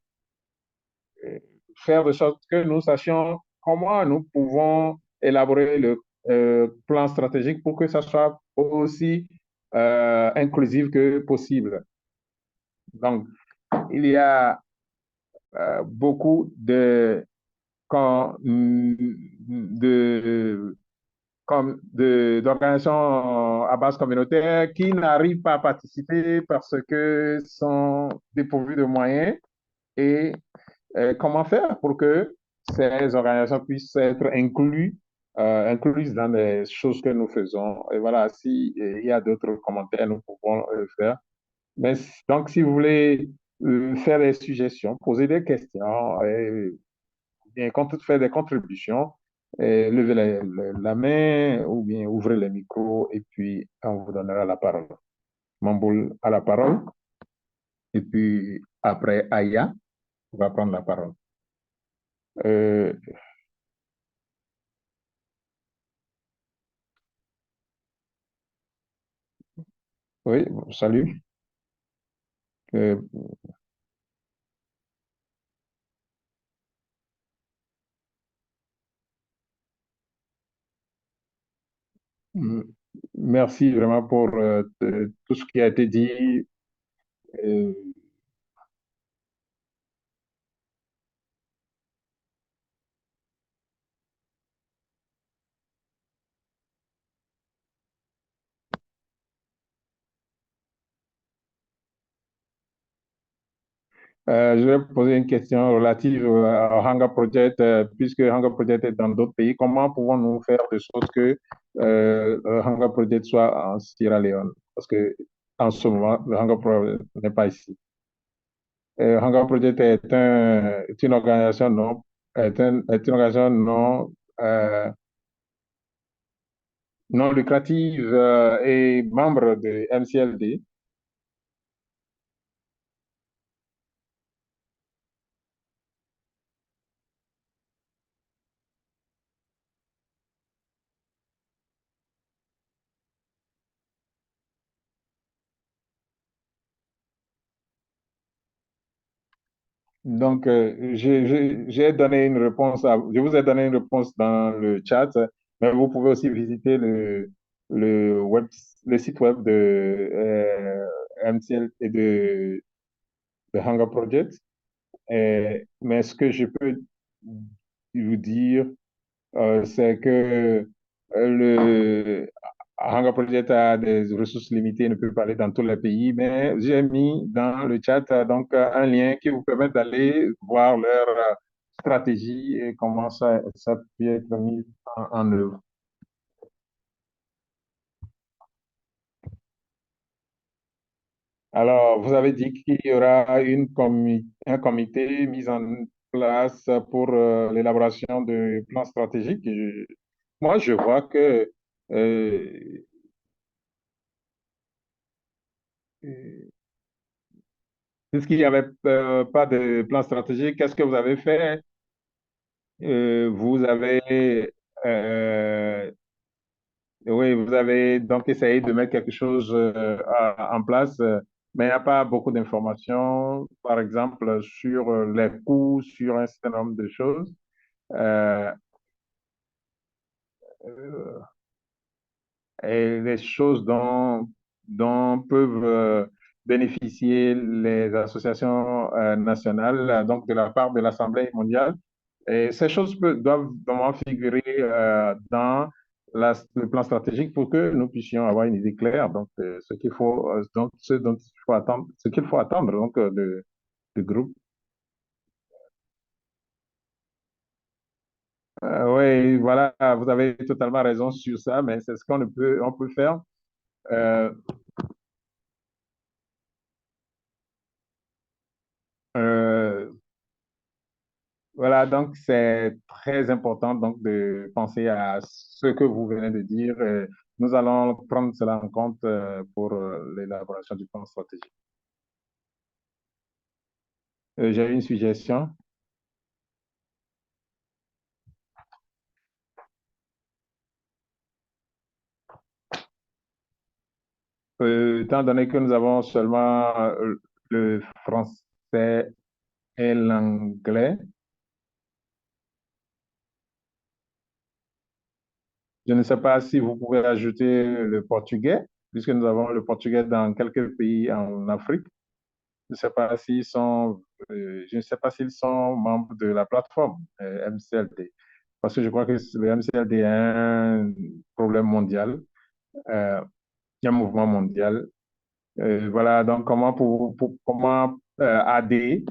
de sorte que nous sachions comment nous pouvons élaborer le plan stratégique pour que ça soit aussi inclusif que possible. Donc, il y a beaucoup de, d'organisations à base communautaire qui n'arrivent pas à participer parce que sont dépourvues de moyens. Et comment faire pour que ces organisations puissent être incluses dans les choses que nous faisons. Et voilà, si il y a d'autres commentaires, nous pouvons faire. Mais donc, si vous voulez faire des suggestions, poser des questions, bien faire des contributions, levez la main ou bien ouvrez le micro et puis on vous donnera la parole. Mamboul a la parole et puis après Aya va prendre la parole. Euh, oui, salut. Euh, mm, merci vraiment pour tout ce qui a été dit. Euh, je vais poser une question relative au Hunger Project, puisque Hunger Project est dans d'autres pays. Comment pouvons-nous faire de sorte que le Hunger Project soit en Sierra Leone? Parce que en ce moment, le Hunger Project n'est pas ici. Hunger Project est une organisation est une organisation non lucrative et membre de MCLD. Donc, j'ai donné une réponse je vous ai donné une réponse dans le chat, mais vous pouvez aussi visiter le web, le site web de MCL et de Hunger Project. Mais ce que je peux vous dire, c'est que le Hunger Project a des ressources limitées, ne peut pas aller dans tous les pays, mais j'ai mis dans le chat un lien qui vous permet d'aller voir leur stratégie et comment ça peut être mis en œuvre. Alors, vous avez dit qu'il y aura un comité mis en place pour l'élaboration de plans stratégiques. Moi, je vois que euh, puisqu'il n'y avait pas de plan stratégique, qu'est-ce que vous avez fait? Vous avez, euh, oui, vous avez donc essayé de mettre quelque chose en place, mais il n'y a pas beaucoup d'informations, par exemple, sur les coûts, sur un certain nombre de choses. Euh, euh, et les choses dont peuvent bénéficier les associations nationales, donc de la part de l'Assemblée mondiale. Et ces choses doivent vraiment figurer dans le plan stratégique pour que nous puissions avoir une idée claire. Donc, ce qu'il faut, donc, ce dont il faut attendre, ce qu'il faut attendre donc, du groupe. Oui, voilà, vous avez totalement raison sur ça, mais c'est ce on peut faire. Euh, euh, voilà, donc c'est très important donc de penser à ce que vous venez de dire. Nous allons prendre cela en compte pour l'élaboration du plan stratégique. J'ai une suggestion. Étant donné que nous avons seulement le français et l'anglais, je ne sais pas si vous pouvez ajouter le portugais, puisque nous avons le portugais dans quelques pays en Afrique. Je ne sais pas je ne sais pas s'ils sont membres de la plateforme MCLD, parce que je crois que le MCLD est un problème mondial, euh, un mouvement mondial. Voilà, donc comment aider,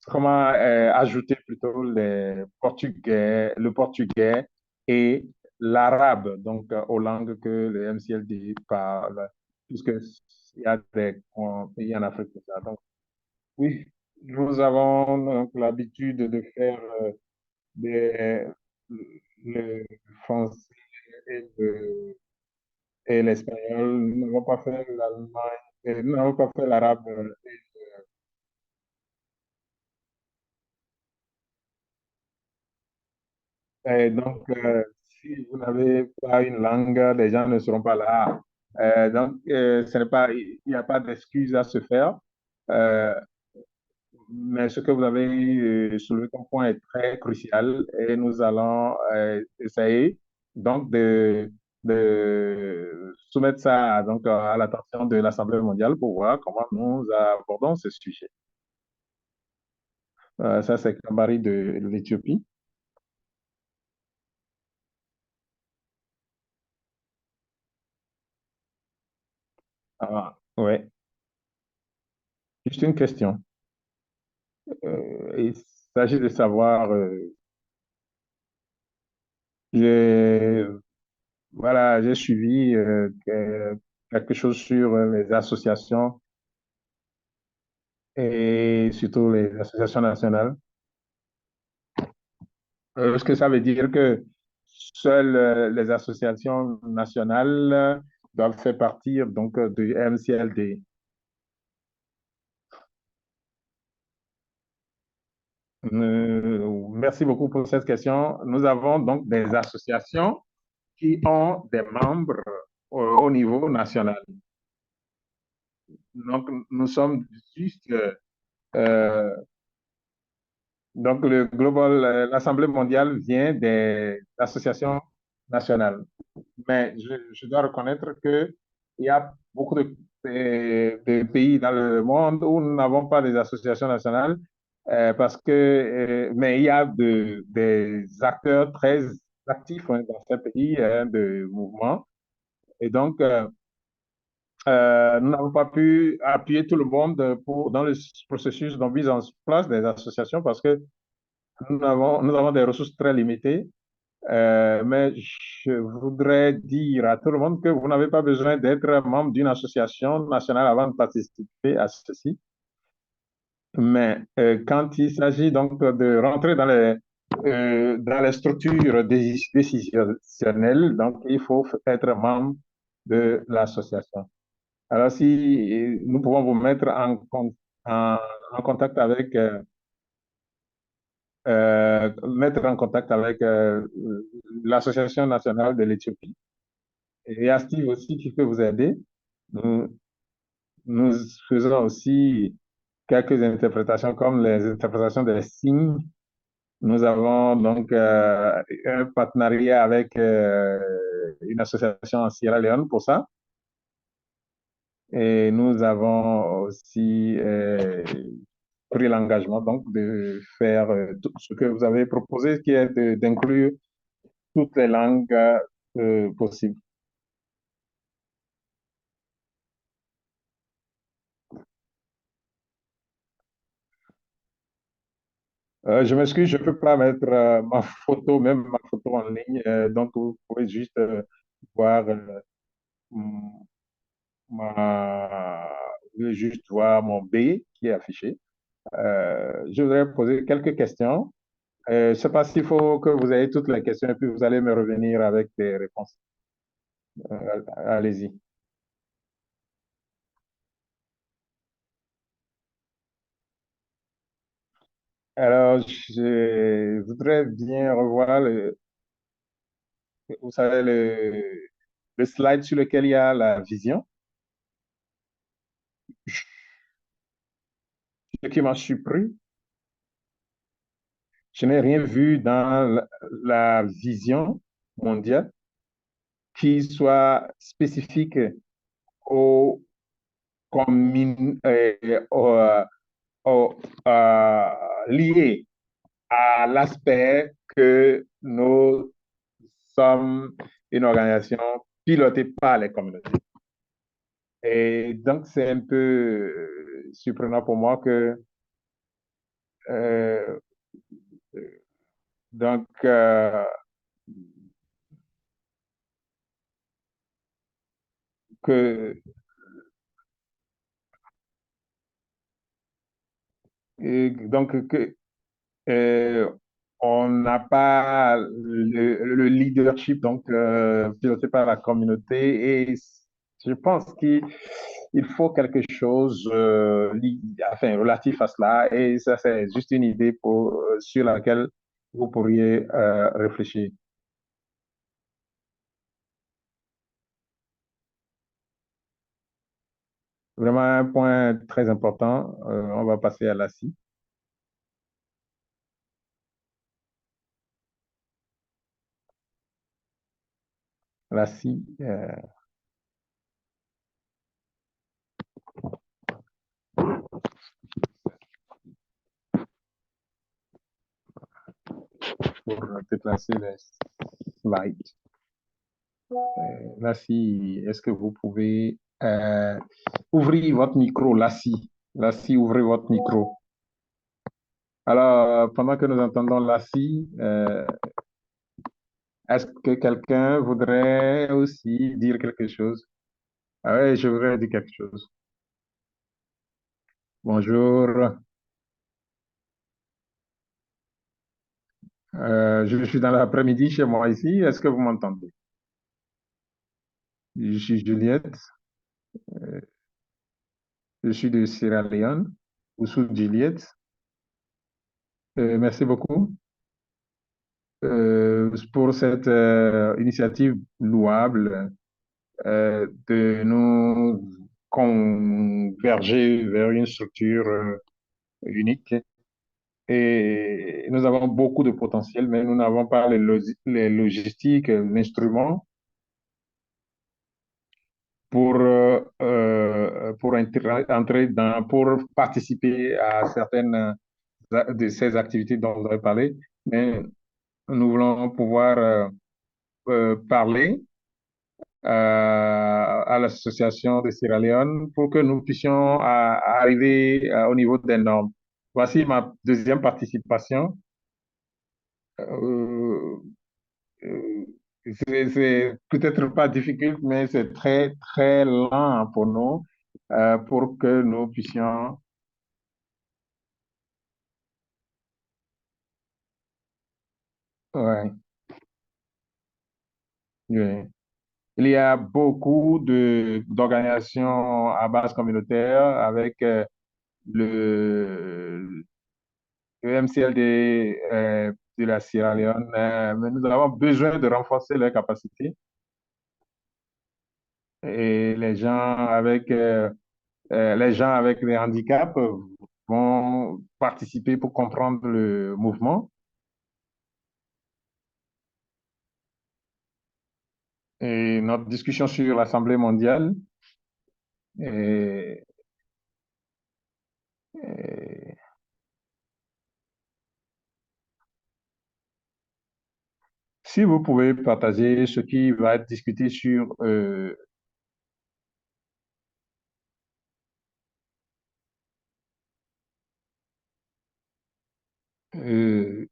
comment ajouter plutôt le portugais et l'arabe, donc aux langues que le MCLD parle, puisque il y a des pays en Afrique comme ça. Donc, oui, nous avons donc l'habitude de faire des- le français et et l'espagnol. Nous n'avons pas fait l'allemand, nous n'avons pas fait l'arabe. Et donc, si vous n'avez pas une langue, les gens ne seront pas là. Ce n'est pas, il n'y a pas d'excuse à se faire. Euh, mais ce que vous avez soulevé comme point est très crucial et nous allons essayer donc de soumettre ça donc à l'attention de l'Assemblée mondiale pour voir comment nous abordons ce sujet. Ça, c'est Kambari de l'Éthiopie. Ah, ouais. Juste une question. Il s'agit de savoir, j'ai voilà, j'ai suivi quelque chose sur les associations et surtout les associations nationales. Est-ce que ça veut dire que seules les associations nationales doivent faire partir donc du MCLD? Merci beaucoup pour cette question. Nous avons donc des associations qui ont des membres au niveau national. Donc, nous sommes juste, euh, donc l'Assemblée mondiale vient des associations nationales. Mais je dois reconnaître qu'il y a beaucoup de pays dans le monde où nous n'avons pas des associations nationales mais il y a des acteurs très actifs hein, dans ces pays hein, de mouvement. Et donc, nous n'avons pas pu appuyer tout le monde dans le processus de mise en place des associations parce que nous avons des ressources très limitées. Mais je voudrais dire à tout le monde que vous n'avez pas besoin d'être membre d'une association nationale avant de participer à ceci. Mais quand il s'agit donc de rentrer dans les structures décisionnelles, donc il faut être membre de l'association. Alors, si nous pouvons vous mettre en, en contact avec, mettre en contact avec l'Association nationale de l'Éthiopie. Et il y a Steve aussi qui peut vous aider. Nous, nous faisons aussi quelques interprétations comme les interprétations des signes. Nous avons donc un partenariat avec une association en Sierra Leone pour ça. Et nous avons aussi pris l'engagement donc de faire tout ce que vous avez proposé, qui est d'inclure toutes les langues possibles. Je m'excuse, je ne peux pas mettre ma photo, même ma photo en ligne. Donc, vous pouvez juste voir m- ma... vous pouvez juste voir mon B qui est affiché. Je voudrais poser quelques questions. Je ne sais pas s'il faut que vous ayez toutes les questions et puis vous allez me revenir avec des réponses. Allez-y. Alors, je voudrais bien revoir, vous savez, le slide sur lequel il y a la vision. Ce qui m'a surpris, je n'ai rien vu dans la vision mondiale qui soit spécifique au, au, au- euh, lié à l'aspect que nous sommes une organisation pilotée par les communautés. Et donc, c'est un peu surprenant pour moi que, euh, donc, que, que euh, on n'a pas le leadership donc piloté par la communauté et je pense qu'il faut quelque chose enfin, relatif à cela et ça c'est juste une idée sur laquelle vous pourriez réfléchir. Vraiment un point très important. On va passer à la C. La C, pour déplacer les slides. Lassie, est-ce que vous pouvez ouvrir votre micro, Lassie? Lassie, ouvrez votre micro. Alors, pendant que nous entendons Lassie, est-ce que quelqu'un voudrait aussi dire quelque chose? Ah oui, je voudrais dire quelque chose. Bonjour, je suis dans l'après-midi chez moi ici. Est-ce que vous m'entendez? Je suis Juliette, je suis de Sierra Leone, ou sous Juliette. Merci beaucoup. Pour cette initiative louable de nous converger vers une structure unique. Et nous avons beaucoup de potentiel, mais nous n'avons pas les logistiques, l'instrument pour entrer pour participer à certaines de ces activités dont vous avez parlé. Mais nous voulons pouvoir parler à l'association de Sierra Leone pour que nous puissions arriver au niveau des normes. Voici ma deuxième participation. Euh, euh, c'est peut-être pas difficile, mais c'est très, très lent pour nous pour que nous puissions. Ouais, ouais. Il y a beaucoup d'organisations à base communautaire avec le, le MCLD de la Sierra Leone, mais nous avons besoin de renforcer leurs capacités et les gens avec des handicaps vont participer pour comprendre le mouvement. Et notre discussion sur l'Assemblée mondiale, et, et si vous pouvez partager ce qui va être discuté sur Euh,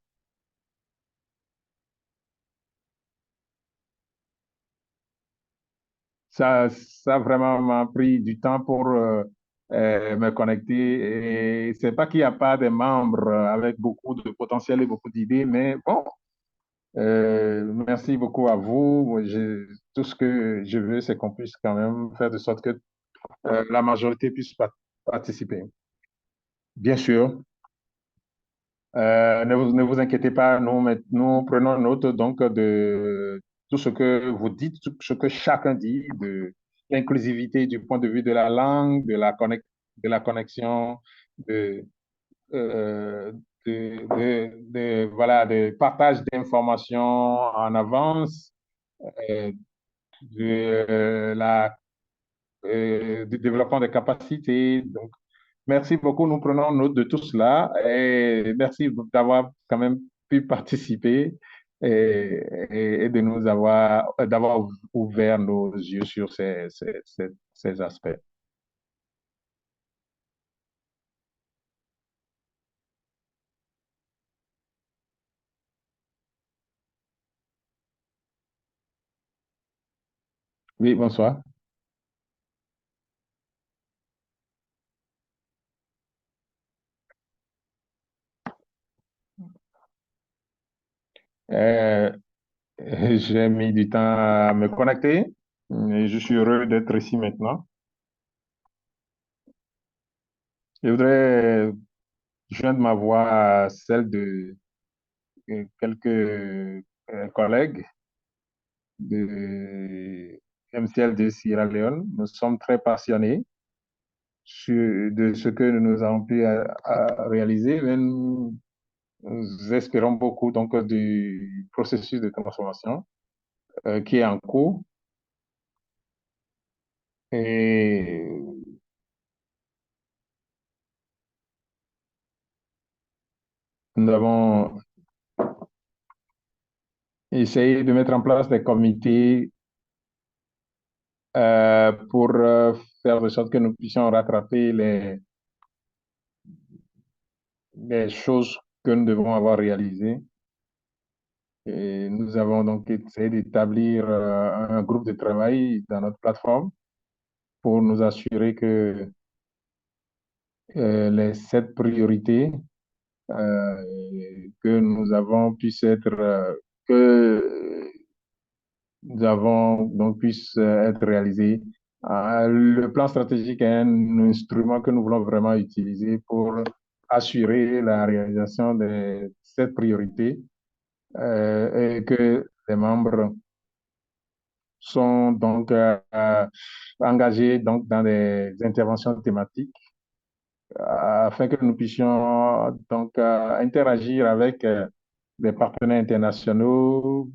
ça vraiment m'a pris du temps pour me connecter. Et c'est pas qu'il n'y a pas de membres avec beaucoup de potentiel et beaucoup d'idées, mais bon, merci beaucoup à vous. Tout ce que je veux, c'est qu'on puisse quand même faire de sorte que la majorité puisse participer. Bien sûr, ne vous inquiétez pas, nous prenons note donc de tout ce que vous dites, tout ce que chacun dit, de l'inclusivité du point de vue de la langue, de la connexion, de, euh, voilà, de partage d'informations en avance, euh, du développement des capacités. Donc, merci beaucoup. Nous prenons note de tout cela et merci d'avoir quand même pu participer et de nous d'avoir ouvert nos yeux sur ces aspects. Oui, bonsoir. Euh, j'ai mis du temps à me connecter et je suis heureux d'être ici maintenant. Je voudrais joindre ma voix à celle de quelques collègues de MCL de Sierra Leone. Nous sommes très passionnés de ce que nous avons pu réaliser, mais nous espérons beaucoup donc du processus de transformation qui est en cours et nous avons essayé de mettre en place des comités pour faire de sorte que nous puissions rattraper les choses que nous devons avoir réalisées. Et nous avons donc essayé d'établir un groupe de travail dans notre plateforme pour nous assurer que les 7 priorités euh, que nous avons puissent être, que nous avons donc puissent être réalisées. Le plan stratégique est un instrument que nous voulons vraiment utiliser pour assurer la réalisation des 7 priorités et que les membres sont donc engagés donc dans des interventions thématiques afin que nous puissions donc interagir avec les partenaires internationaux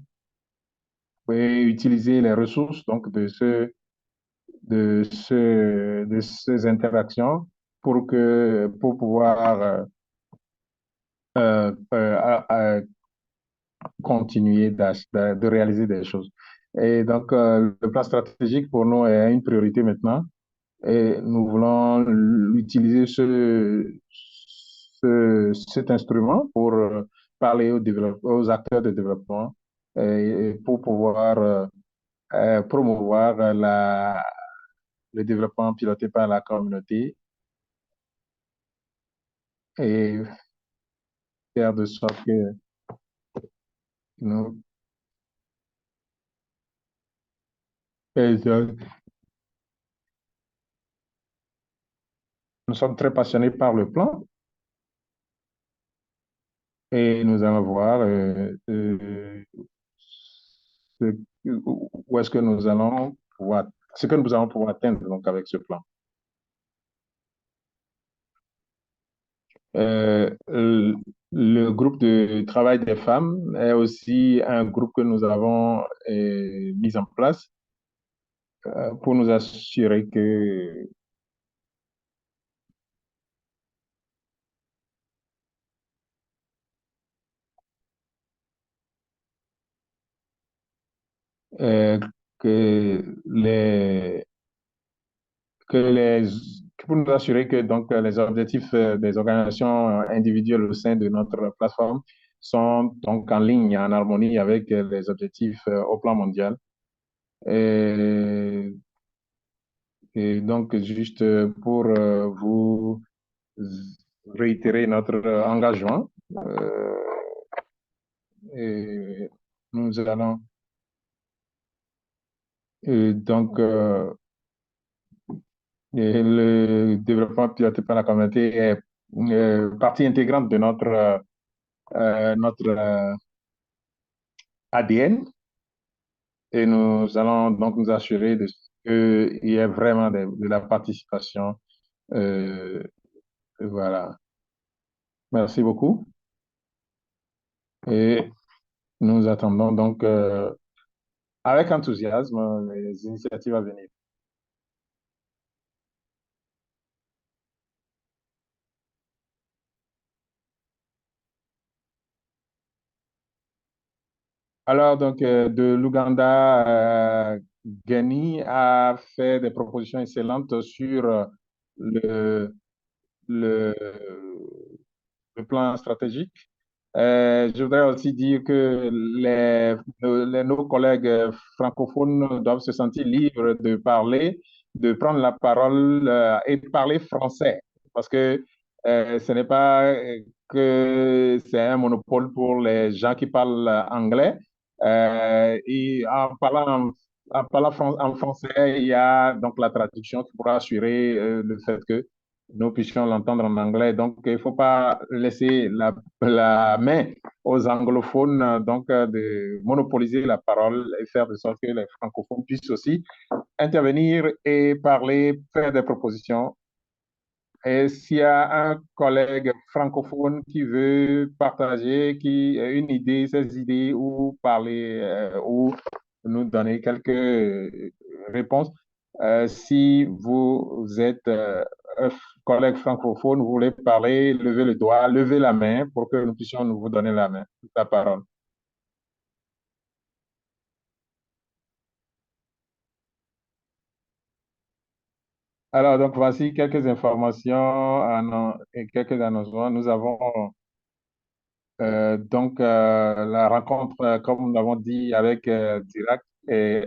et utiliser les ressources donc de ces interactions pour pouvoir continuer de réaliser des choses. Et donc, le plan stratégique pour nous est une priorité maintenant. Et nous voulons utiliser cet instrument pour parler aux acteurs de développement et pour pouvoir promouvoir le développement piloté par la communauté et faire de sorte que nous, nous sommes très passionnés par le plan et nous allons voir ce- où est-ce que nous allons pouvoir, ce que nous allons pouvoir atteindre donc avec ce plan. Le groupe de travail des femmes est aussi un groupe que nous avons mis en place pour nous assurer euh, que les, que les, pour nous assurer que donc, les objectifs des organisations individuelles au sein de notre plateforme sont donc en ligne, en harmonie avec les objectifs au plan mondial. Et, et donc, juste pour vous réitérer notre engagement, et nous allons donc et le développement piloté par la communauté est partie intégrante de notre ADN et nous allons donc nous assurer qu'il y ait vraiment de la participation. Euh, voilà. Merci beaucoup. Et nous attendons donc avec enthousiasme les initiatives à venir. Alors, donc, de l'Ouganda, Gani a fait des propositions excellentes sur le, le, le plan stratégique. Je voudrais aussi dire que nos collègues francophones doivent se sentir libres de parler, de prendre la parole et de parler français, parce que ce n'est pas que c'est un monopole pour les gens qui parlent anglais. Et en français, il y a donc la traduction qui pourra assurer le fait que nous puissions l'entendre en anglais. Donc, il ne faut pas laisser la main aux anglophones, donc de monopoliser la parole et faire de sorte que les francophones puissent aussi intervenir et parler, faire des propositions. Et s'il y a un collègue francophone qui veut partager une idée, ses idées, ou parler, ou nous donner quelques réponses, si vous êtes un collègue francophone, vous voulez parler, levez le doigt, levez la main pour que nous puissions nous vous donner la main, la parole. Alors, donc, voici quelques informations et quelques annoncements. Nous avons donc la rencontre, comme nous l'avons dit, avec Dirac, et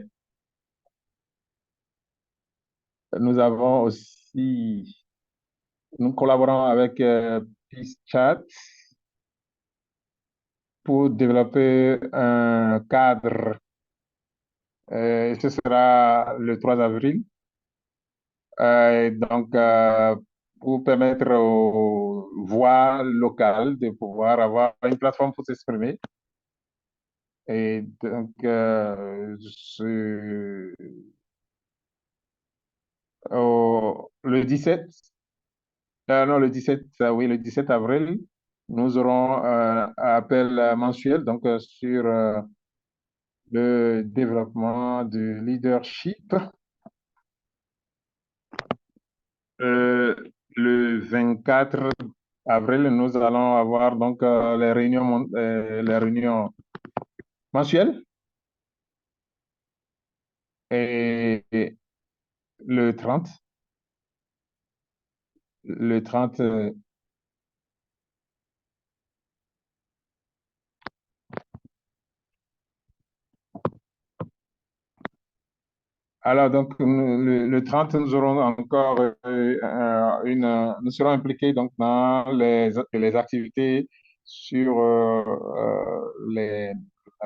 nous avons aussi, nous collaborons avec Peace Chat pour développer un cadre. Ce sera le 3 avril. Donc, pour permettre aux voix locales de pouvoir avoir une plateforme pour s'exprimer. Et donc, le 17, non, le 17, oui, le 17 avril, nous aurons un appel mensuel donc, sur le développement du leadership. Euh, le 24 avril, nous allons avoir donc les réunions mensuelles. Et le 30, le 30, alors donc le 30, nous aurons encore nous serons impliqués donc dans les activités sur la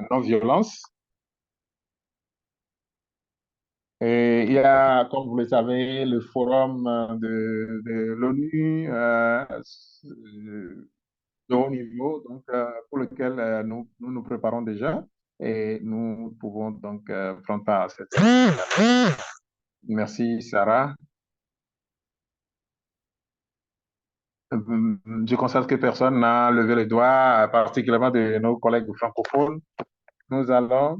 non-violence. Et il y a, comme vous le savez, le forum de l'ONU de haut niveau, donc, pour lequel nous préparons déjà et nous pouvons donc prendre part à cette. Merci, Sarah. Je constate que personne n'a levé le doigt, particulièrement de nos collègues francophones. Nous allons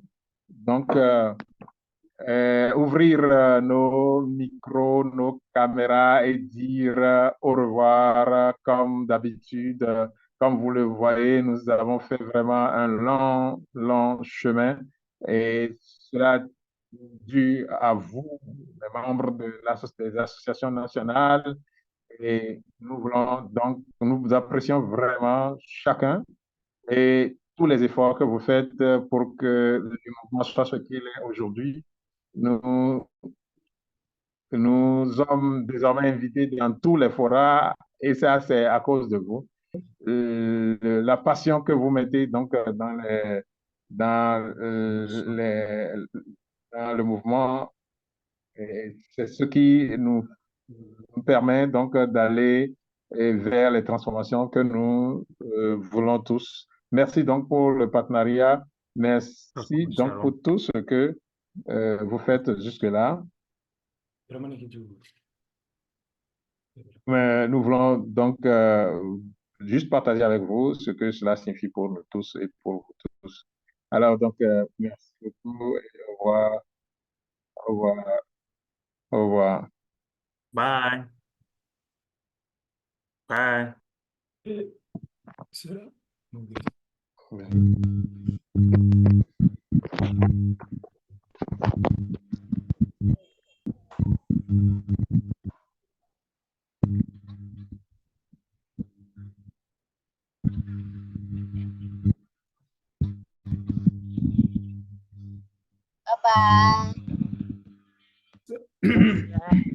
donc ouvrir nos micros, nos caméras et dire au revoir comme d'habitude. Comme vous le voyez, nous avons fait vraiment un long, long chemin et cela dû à vous, les membres des associations nationales. Et nous voulons donc, nous vous apprécions vraiment chacun et tous les efforts que vous faites pour que le mouvement soit ce qu'il est aujourd'hui. Nous, nous sommes désormais invités dans tous les forats et ça, c'est à cause de vous. La passion que vous mettez donc dans, dans le mouvement, c'est ce qui nous permet donc d'aller vers les transformations que nous voulons tous. Merci donc pour le partenariat. Merci donc pour tout ce que vous faites jusque-là. Mais nous voulons donc juste partager avec vous ce que cela signifie pour nous tous et pour vous tous. Alors donc, merci beaucoup et au revoir. Au revoir. Au revoir. Bye. Bye. Bye bye.